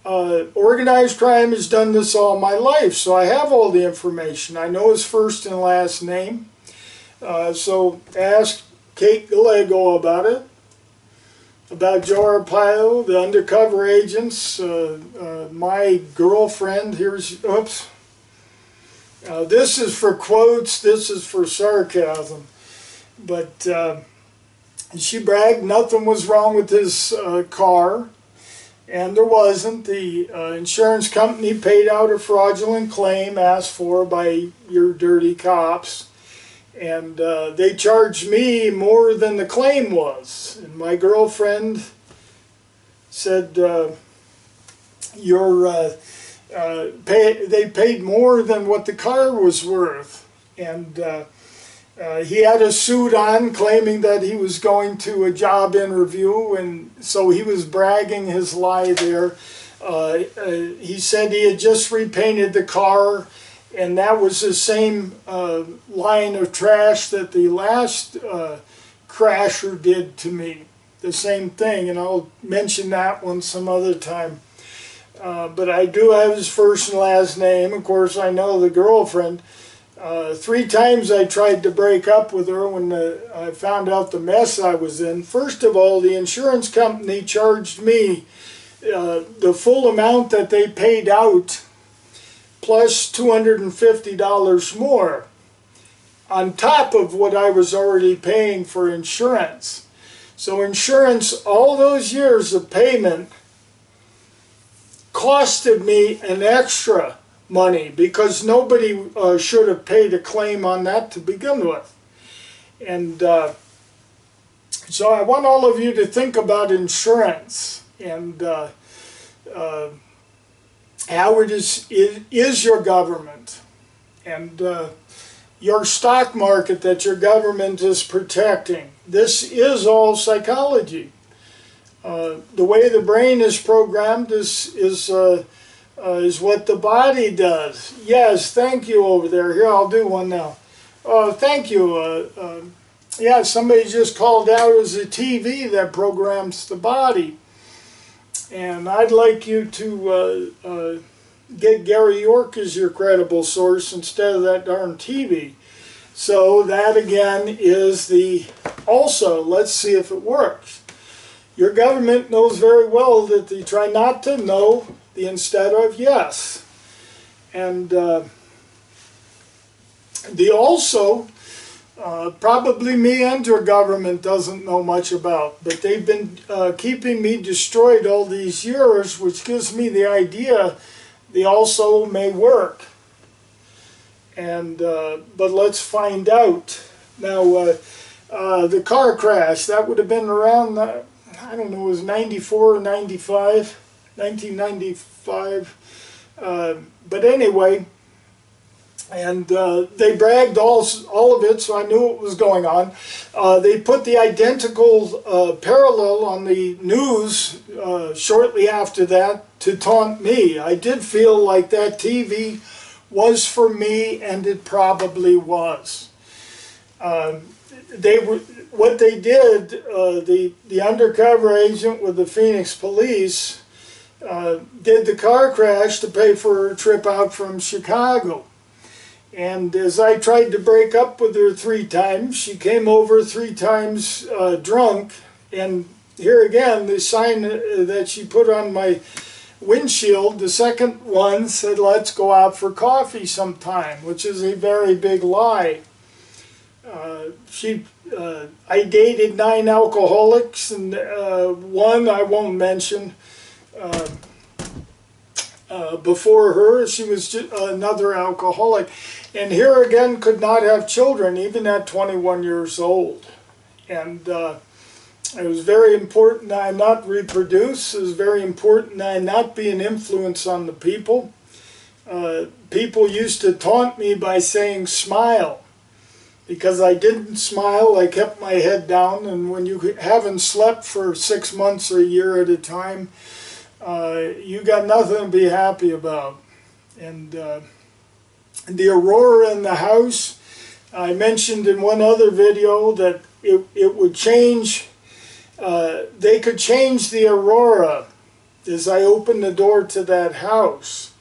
Organized crime has done this all my life, so I have all the information. I know his first and last name. So ask Kate Gallego about it, about Joe Arpaio, the undercover agents, my girlfriend. Here's, oops. This is for quotes, this is for sarcasm. But she bragged nothing was wrong with his car. And there wasn't. The insurance company paid out a fraudulent claim asked for by your dirty cops. And they charged me more than the claim was. And my girlfriend said, they paid more than what the car was worth. And he had a suit on claiming that he was going to a job interview, and so he was bragging his lie there. He said he had just repainted the car, and that was the same line of trash that the last crasher did to me. The same thing, and I'll mention that one some other time. But I do have his first and last name. Of course, I know the girlfriend. 3 times I tried to break up with her when I found out the mess I was in. First of all, the insurance company charged me the full amount that they paid out plus $250 more on top of what I was already paying for insurance. So insurance, all those years of payment, costed me an extra money because nobody should have paid a claim on that to begin with. And so I want all of you to think about insurance and how it is your government and your stock market that your government is protecting. This is all psychology. The way the brain is programmed is what the body does. Yes, thank you over there. Here, I'll do one now. Thank you. Yeah, somebody just called out as a TV that programs the body. And I'd like you to get Gary York as your credible source instead of that darn TV. So that again is also, let's see if it works. Your government knows very well that they try not to know the instead of yes. And the also, probably me and your government doesn't know much about, but they've been keeping me destroyed all these years, which gives me the idea the also may work. And but let's find out. Now, the car crash, that would have been around, I don't know, it was 94 or 95. 1995, but anyway, and they bragged all of it, so I knew what was going on. They put the identical parallel on the news shortly after that to taunt me. I did feel like that TV was for me, and it probably was. What they did, the undercover agent with the Phoenix police did the car crash to pay for her trip out from Chicago. And as I tried to break up with her 3 times, she came over 3 times drunk. And here again, the sign that she put on my windshield, the second one said, "Let's go out for coffee sometime," which is a very big lie. I dated 9 alcoholics, and one I won't mention. Before her, she was just another alcoholic, and here again could not have children even at 21 years old. And It was very important that I not reproduce. It was very important that I not be an influence on the people. People used to taunt me by saying smile. Because I didn't smile, I kept my head down, and when you haven't slept for 6 months or a year at a time, you got nothing to be happy about. And the aurora in the house, I mentioned in one other video that it would change, they could change the aurora as I opened the door to that house,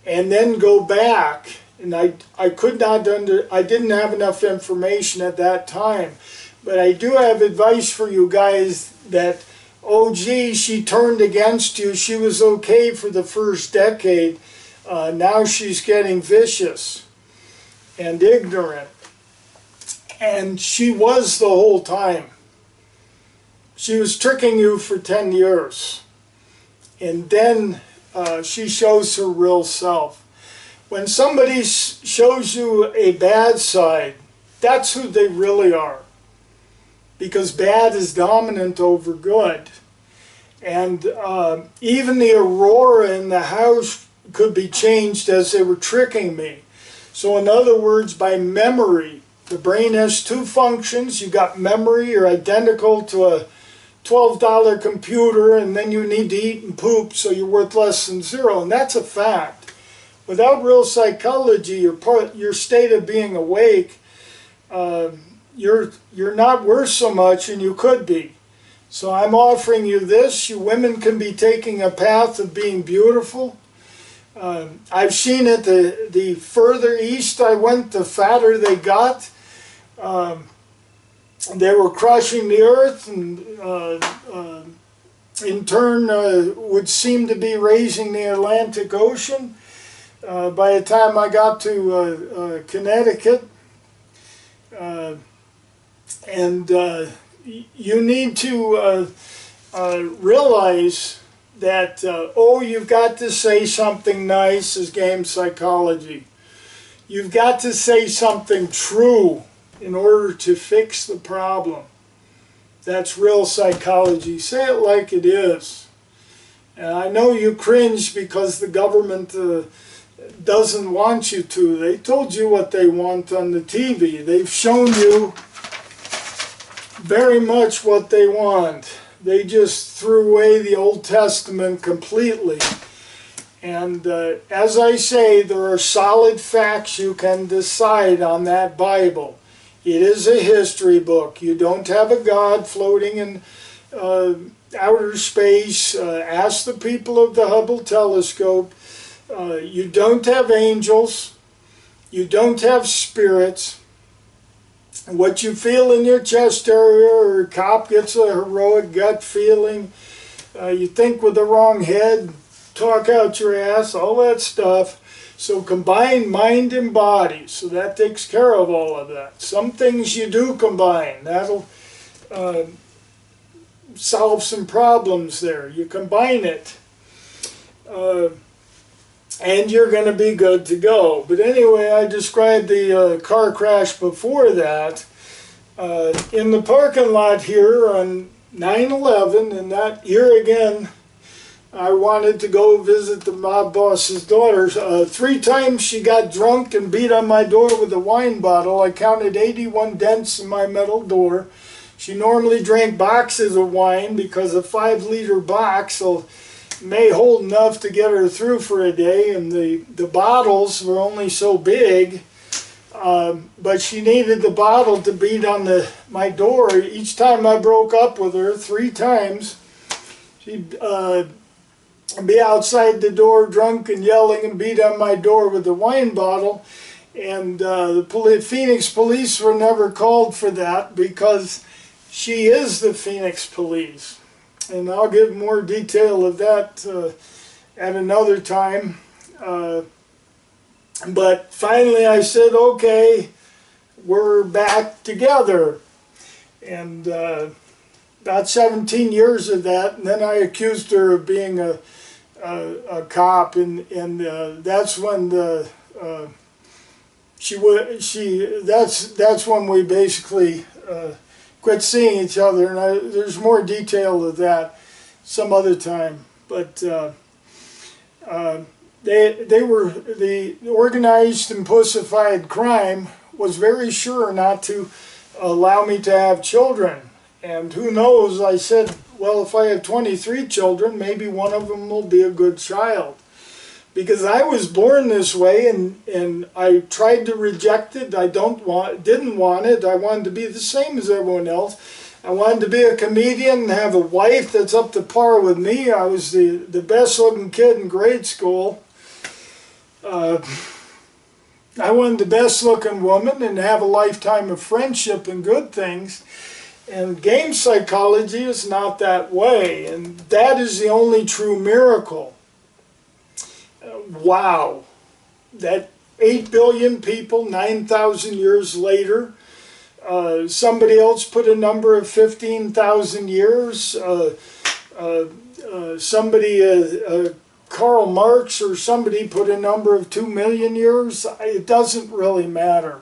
and then go back. And I could not I didn't have enough information at that time. But I do have advice for you guys that, oh gee, she turned against you. She was okay for the first decade. Now she's getting vicious and ignorant. And she was the whole time. She was tricking you for 10 years. And then she shows her real self. When somebody shows you a bad side, that's who they really are. Because bad is dominant over good. And even the aurora in the house could be changed as they were tricking me. So in other words, by memory, the brain has two functions. You got memory, you're identical to a $12 computer, and then you need to eat and poop, so you're worth less than zero. And that's a fact. Without real psychology, your state of being awake, you're not worth so much, and you could be. So I'm offering you this. You women can be taking a path of being beautiful. I've seen it. The further east I went, the fatter they got. They were crushing the earth, and in turn would seem to be raising the Atlantic Ocean. By the time I got to Connecticut, and you need to realize that, oh, you've got to say something nice is game psychology. You've got to say something true in order to fix the problem. That's real psychology. Say it like it is. And I know you cringe because the government doesn't want you to. They told you what they want on the TV. They've shown you very much what they want. They just threw away the Old Testament completely. And as I say, there are solid facts you can decide on that Bible. It is a history book. You don't have a God floating in outer space. Ask the people of the Hubble telescope. You don't have angels. You don't have spirits. What you feel in your chest area, or a cop gets a heroic gut feeling, you think with the wrong head, talk out your ass, all that stuff. So combine mind and body, so that takes care of all of that. Some things you do combine, that'll solve some problems there. You combine it, and you're going to be good to go. But anyway, I described the car crash before that. In the parking lot here on 9/11, and that year again, I wanted to go visit the mob boss's daughter. 3 times she got drunk and beat on my door with a wine bottle. I counted 81 dents in my metal door. She normally drank boxes of wine because a 5-liter box may hold enough to get her through for a day, and the bottles were only so big. But she needed the bottle to beat on my door. Each time I broke up with her, 3 times, she'd be outside the door drunk and yelling and beat on my door with a wine bottle. And the Phoenix police were never called for that because she is the Phoenix police. And I'll give more detail of that at another time. But finally I said, okay, we're back together. And about 17 years of that, and then I accused her of being a cop, and that's when that's when we basically quit seeing each other, and there's more detail to that some other time. But the organized and pussified crime was very sure not to allow me to have children. And who knows, I said, well, if I have 23 children, maybe one of them will be a good child. Because I was born this way, and I tried to reject it. I didn't want it. I wanted to be the same as everyone else. I wanted to be a comedian and have a wife that's up to par with me. I was the best looking kid in grade school. I wanted the best looking woman and have a lifetime of friendship and good things. And game psychology is not that way. And that is the only true miracle. Wow. That 8 billion people, 9,000 years later. Somebody else put a number of 15,000 years. Karl Marx or somebody put a number of 2 million years. It doesn't really matter.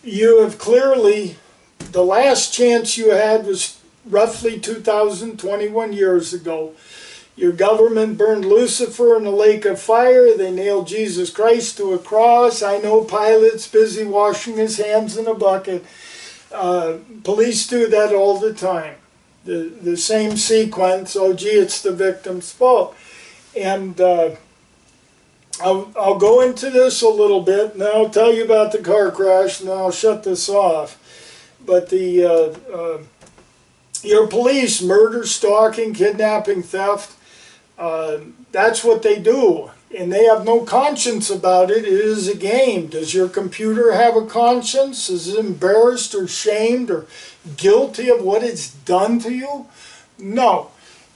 You have clearly, the last chance you had was roughly 2,021 years ago. Your government burned Lucifer in a lake of fire. They nailed Jesus Christ to a cross. I know Pilate's busy washing his hands in a bucket. Police do that all the time. The same sequence. Oh, gee, it's the victim's fault. And I'll go into this a little bit, and then I'll tell you about the car crash, and then I'll shut this off. But your police, murder, stalking, kidnapping, theft, that's what they do. And they have no conscience about it. It is a game. Does your computer have a conscience? Is it embarrassed or shamed or guilty of what it's done to you? No.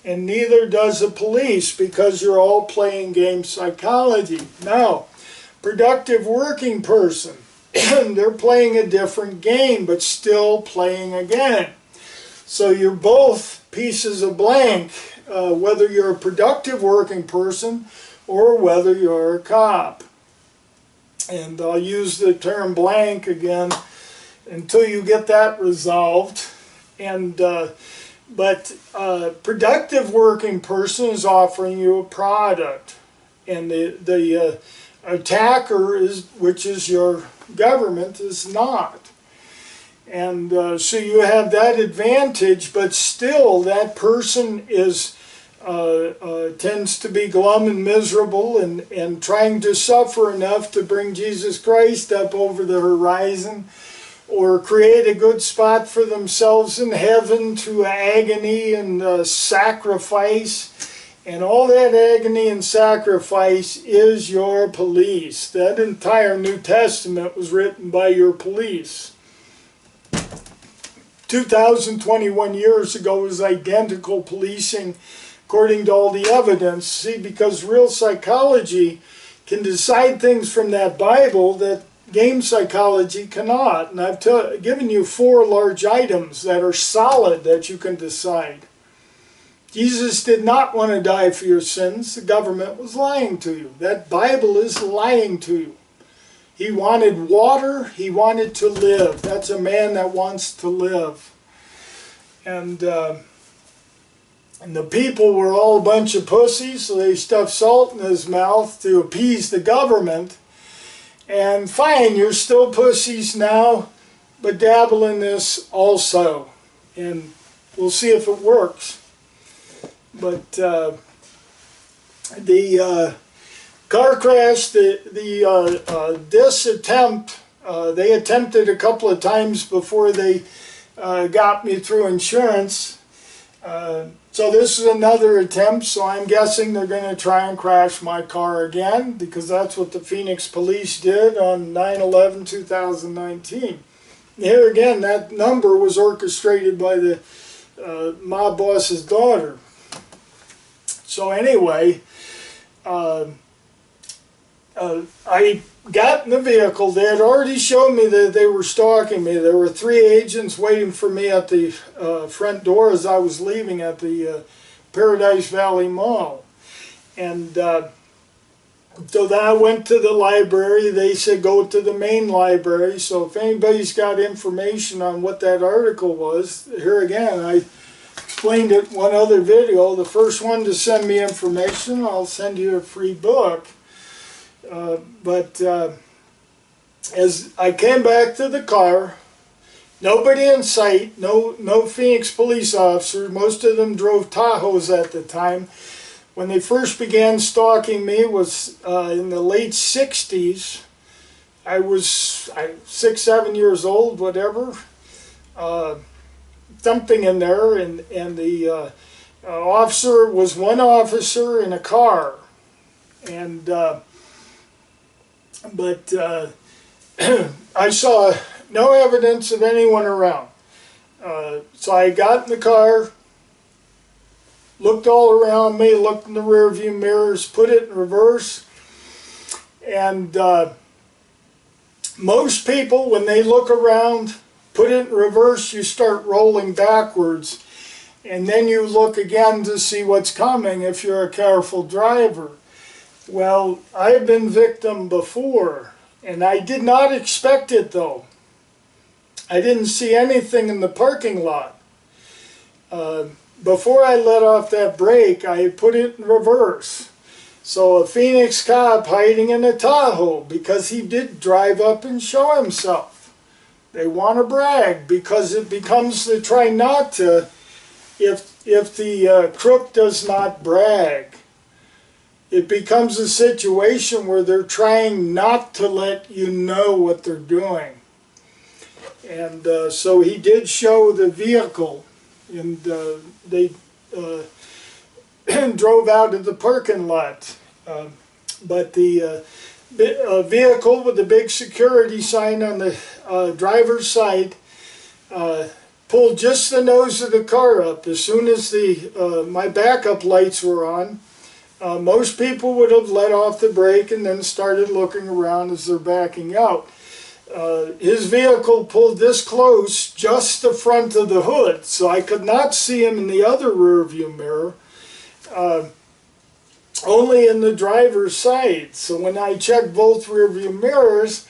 And neither does the police, because you're all playing game psychology. Now, productive working person, they're playing a different game, but still playing a game. So you're both pieces of blank, whether you're a productive working person or whether you're a cop. And I'll use the term blank again until you get that resolved. And but productive working person is offering you a product, and the attacker which is your government, is not. And so you have that advantage, but still that person tends to be glum and miserable and trying to suffer enough to bring Jesus Christ up over the horizon, or create a good spot for themselves in heaven through agony and sacrifice. And all that agony and sacrifice is your police. That entire New Testament was written by your police. 2021 years ago was identical policing according to all the evidence. See, because real psychology can decide things from that Bible that game psychology cannot. And I've given you 4 large items that are solid that you can decide. Jesus did not want to die for your sins. The government was lying to you. That Bible is lying to you. He wanted water. He wanted to live. That's a man that wants to live. And the people were all a bunch of pussies, so they stuffed salt in his mouth to appease the government. And fine, you're still pussies now, but dabble in this also. And we'll see if it works. But the car crash, this attempt, they attempted a couple of times before they got me through insurance. So this is another attempt, so I'm guessing they're going to try and crash my car again, because that's what the Phoenix police did on 9/11/2019. Here again, that number was orchestrated by the mob boss's daughter. So anyway, I got in the vehicle. They had already shown me that they were stalking me. There were 3 agents waiting for me at the front door as I was leaving at the Paradise Valley Mall. And So then I went to the library. They said go to the main library. So if anybody's got information on what that article was, here again, I explained it in one other video. The first one to send me information, I'll send you a free book. As I came back to the car, nobody in sight, no Phoenix police officers. Most of them drove Tahoes at the time. When they first began stalking me was in the late 60s. I was 6, 7 years old, whatever. Something in there, and the officer was one officer in a car. And I saw no evidence of anyone around. So I got in the car, looked all around me, looked in the rear view mirrors, put it in reverse. And most people, when they look around, put it in reverse, you start rolling backwards. And then you look again to see what's coming if you're a careful driver. Well, I've been victim before, and I did not expect it though. I didn't see anything in the parking lot. Before I let off that brake, I put it in reverse. So a Phoenix cop hiding in a Tahoe, because he did drive up and show himself. They want to brag, because it becomes the try not to if the crook does not brag. It becomes a situation where they're trying not to let you know what they're doing. And so he did show the vehicle, and they drove out of the parking lot. But the vehicle with the big security sign on the driver's side pulled just the nose of the car up. As soon as my backup lights were on, most people would have let off the brake and then started looking around as they're backing out. His vehicle pulled this close, just the front of the hood, so I could not see him in the other rear view mirror, only in the driver's side. So when I checked both rear view mirrors,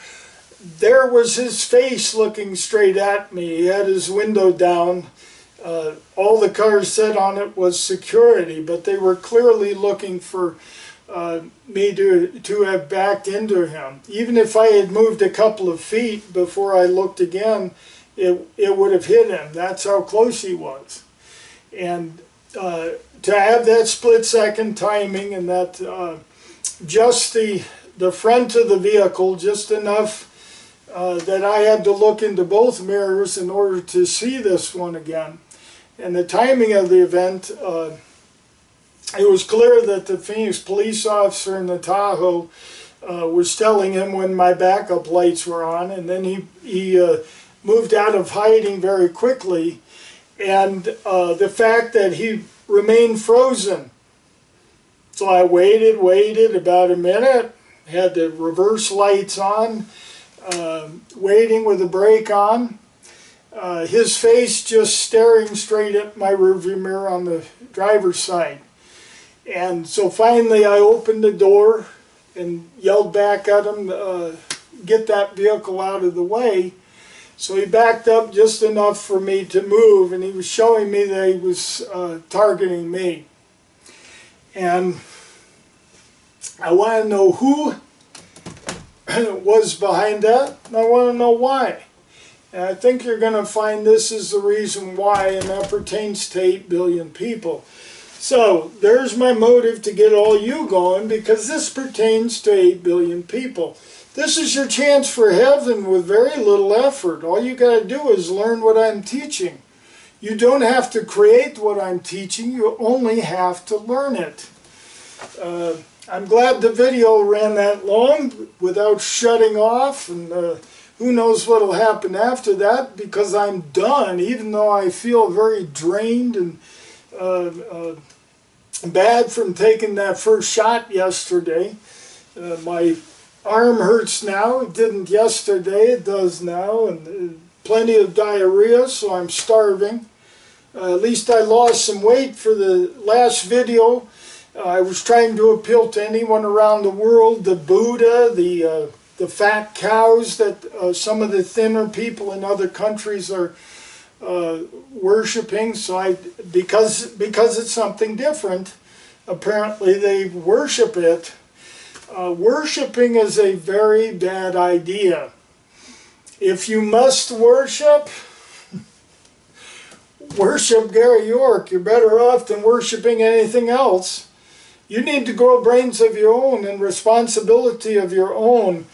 there was his face looking straight at me. He had his window down. All the cars said on it was security, but they were clearly looking for me to have backed into him. Even if I had moved a couple of feet before I looked again, it would have hit him. That's how close he was. And to have that split-second timing, and that just the front of the vehicle, just enough that I had to look into both mirrors in order to see this one again. And the timing of the event, it was clear that the Phoenix police officer in the Tahoe was telling him when my backup lights were on, and then he moved out of hiding very quickly. And the fact that he remained frozen. So I waited about a minute, had the reverse lights on, waiting with the brake on. His face just staring straight at my rearview mirror on the driver's side. And so finally I opened the door and yelled back at him, get that vehicle out of the way. So he backed up just enough for me to move, and he was showing me that he was targeting me. And I want to know who was behind that, and I want to know why. And I think you're going to find this is the reason why, and that pertains to 8 billion people. So there's my motive to get all you going, because this pertains to 8 billion people. This is your chance for heaven with very little effort. All you got to do is learn what I'm teaching. You don't have to create what I'm teaching, you only have to learn it. I'm glad the video ran that long without shutting off, and who knows what will happen after that, because I'm done, even though I feel very drained and bad from taking that first shot yesterday. My arm hurts now. It didn't yesterday, it does now, and plenty of diarrhea, so I'm starving. At least I lost some weight for the last video. I was trying to appeal to anyone around the world, the Buddha, the fat cows that some of the thinner people in other countries are worshiping. So because it's something different, apparently they worship it. Worshiping is a very bad idea. If you must worship, worship Gary York. You're better off than worshiping anything else. You need to grow brains of your own and responsibility of your own.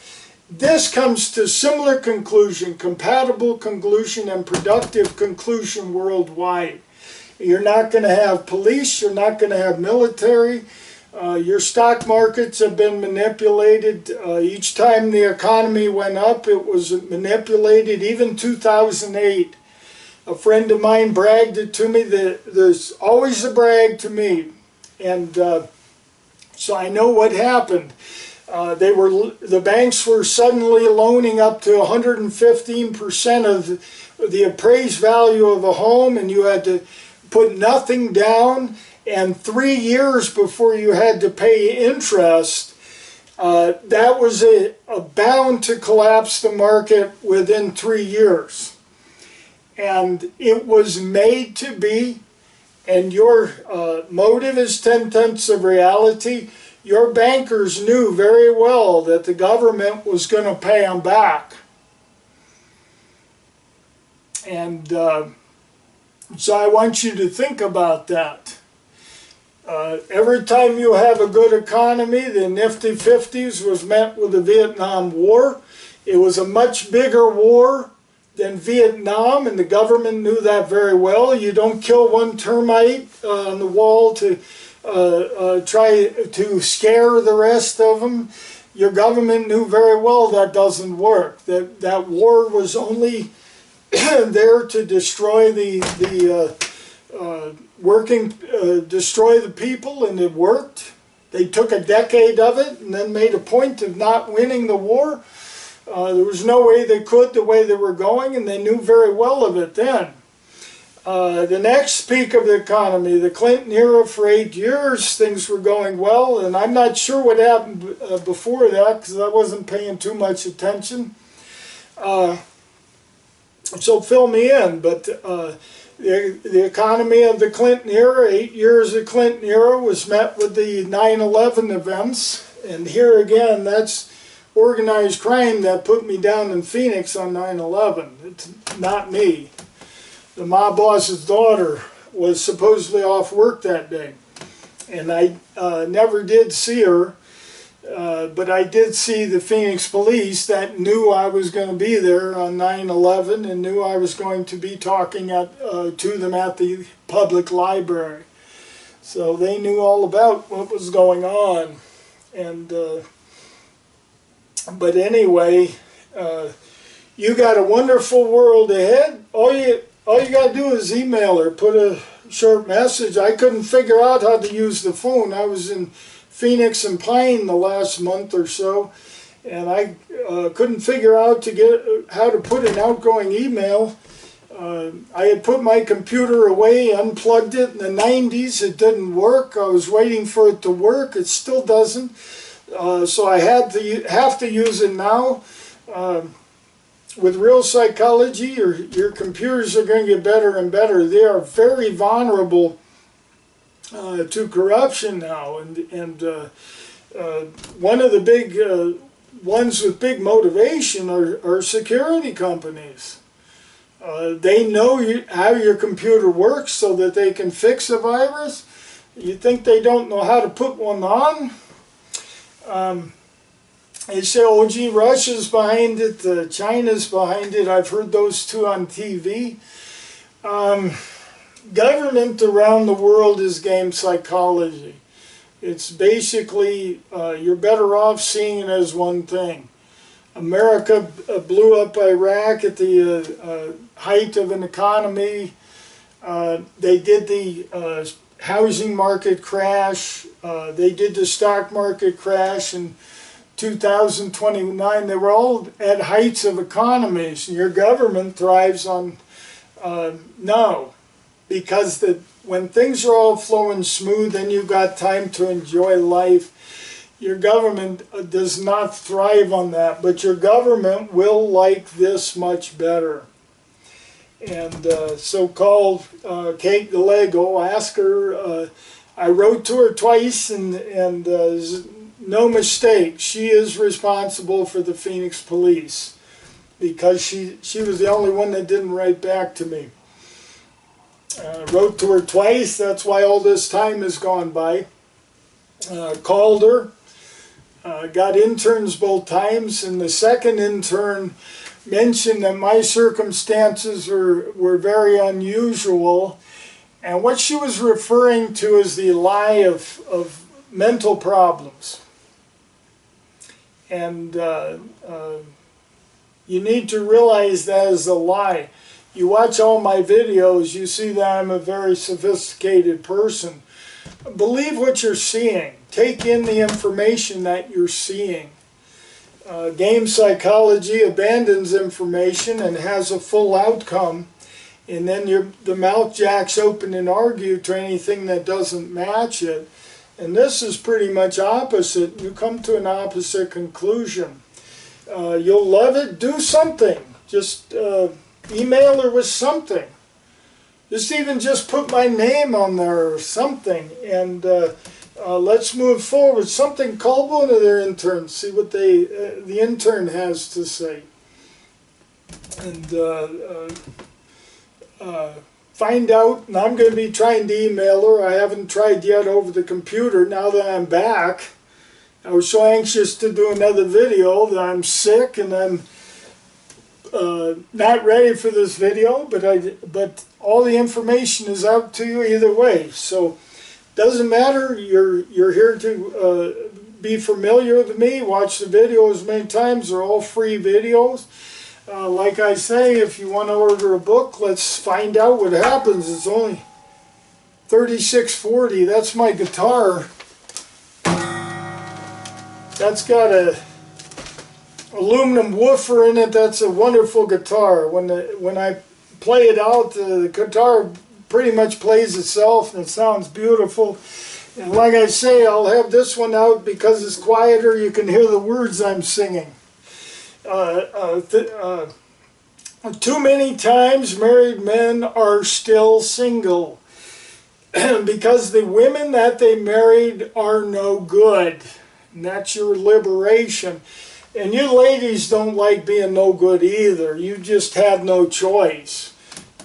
This comes to similar conclusion, compatible conclusion, and productive conclusion worldwide. You're not going to have police, you're not going to have military. Your stock markets have been manipulated. Each time the economy went up, it was manipulated. Even 2008, a friend of mine bragged it to me. There's always a brag to me. And so I know what happened. The banks were suddenly loaning up to 115% of the appraised value of a home, and you had to put nothing down, and 3 years before you had to pay interest. That was bound to collapse the market within 3 years. And it was made to be, and your motive is 10/10 of reality. Your bankers knew very well that the government was going to pay them back. And so I want you to think about that. Every time you have a good economy, the Nifty 50s was met with the Vietnam War. It was a much bigger war than Vietnam, and the government knew that very well. You don't kill one termite on the wall to try to scare the rest of them. Your government knew very well that doesn't work. That war was only there to destroy destroy the people, and it worked. They took a decade of it and then made a point of not winning the war. There was no way they could the way they were going, and they knew very well of it then. The next peak of the economy, the Clinton era, for 8 years, things were going well, and I'm not sure what happened before that because I wasn't paying too much attention. So fill me in, but the economy of the Clinton era, 8 years of Clinton era, was met with the 9/11 events, and here again, that's organized crime that put me down in Phoenix on 9/11. It's not me. The mob boss's daughter was supposedly off work that day, and I never did see her, but I did see the Phoenix police that knew I was going to be there on 9/11 and knew I was going to be talking to them at the public library. So they knew all about what was going on. And but anyway, you got a wonderful world ahead. All you got to do is email her, put a short message. I couldn't figure out how to use the phone. I was in Phoenix and Pine the last month or so, and I couldn't figure out how to put an outgoing email. I had put my computer away, unplugged it in the 90s. It didn't work. I was waiting for it to work. It still doesn't. So I have to use it now. With real psychology, your computers are going to get better and better. They are very vulnerable to corruption now, and one of the big ones with big motivation are security companies. They know how your computer works so that they can fix a virus. You think they don't know how to put one on? They say, oh gee, Russia's behind it, China's behind it. I've heard those two on TV. Government around the world is game psychology. It's basically, you're better off seeing it as one thing. America blew up Iraq at the height of an economy. They did the housing market crash. They did the stock market crash in 2029. They were all at heights of economies. Your government thrives on no. because when things are all flowing smooth and you've got time to enjoy life, your government does not thrive on that, but your government will like this much better. And so-called Kate Gallego, ask her, I wrote to her twice, and no mistake, she is responsible for the Phoenix police, because she was the only one that didn't write back to me. Wrote to her twice, that's why all this time has gone by. Called her, got interns both times, and the second intern mentioned that my circumstances were very unusual, and what she was referring to is the lie of mental problems. And you need to realize that is a lie. You watch all my videos, you see that I'm a very sophisticated person. Believe what you're seeing. Take in the information that you're seeing. Game psychology abandons information and has a full outcome, and then the mouth jacks open and argue to anything that doesn't match it. And this is pretty much opposite. You come to an opposite conclusion. You'll love it, do something. Just email her with something. Just put my name on there or something, and let's move forward. Something, call one of their interns, see what the intern has to say. And find out, and I'm going to be trying to email her. I haven't tried yet over the computer now that I'm back. I was so anxious to do another video that I'm sick and I'm not ready for this video, but all the information is out to you either way. So doesn't matter. You're here to be familiar with me. Watch the video as many times. They're all free videos. Like I say, if you want to order a book, let's find out what happens. It's only $36.40. That's my guitar. That's got a aluminum woofer in it. That's a wonderful guitar. When I play it out, the guitar pretty much plays itself and it sounds beautiful. And like I say, I'll have this one out because it's quieter. You can hear the words I'm singing. Too many times married men are still single because the women that they married are no good. And that's your liberation. And you ladies don't like being no good either. You just had no choice.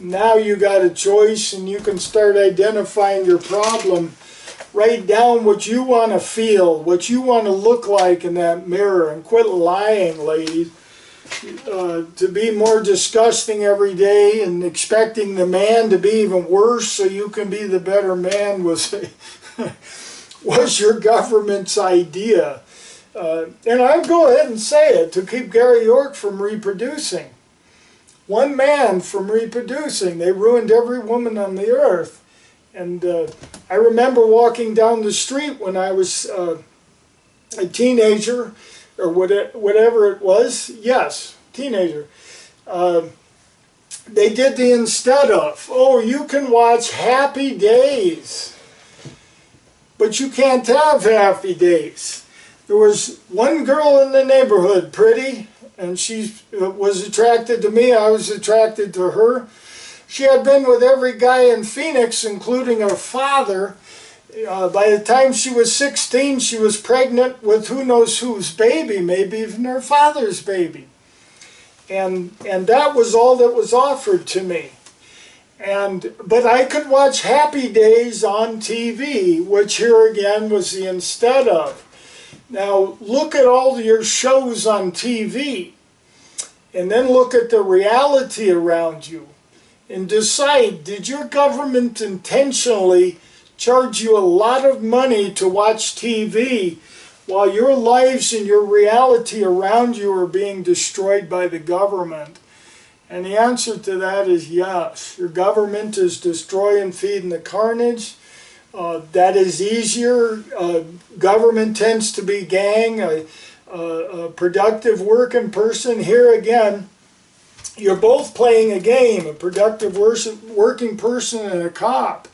Now you got a choice, and you can start identifying your problem. Write down what you want to feel, what you want to look like in that mirror, and quit lying, ladies. To be more disgusting every day and expecting the man to be even worse so you can be the better man was your government's idea. And I'll go ahead and say it, to keep Gary York from reproducing. One man from reproducing. They ruined every woman on the earth. And I remember walking down the street when I was a teenager, or whatever it was. Yes, teenager. They did the instead of. Oh, you can watch Happy Days, but you can't have Happy Days. There was one girl in the neighborhood, pretty, and she was attracted to me. I was attracted to her. She had been with every guy in Phoenix, including her father. By the time she was 16, she was pregnant with who knows whose baby, maybe even her father's baby. And that was all that was offered to me. But I could watch Happy Days on TV, which here again was the instead of. Now look at all your shows on TV, and then look at the reality around you, and decide, did your government intentionally charge you a lot of money to watch TV while your lives and your reality around you are being destroyed by the government? And the answer to that is yes. Your government is destroying, feeding the carnage. That is easier. Government tends to be gang, a productive working person. Here again, you're both playing a game, a productive working person and a cop.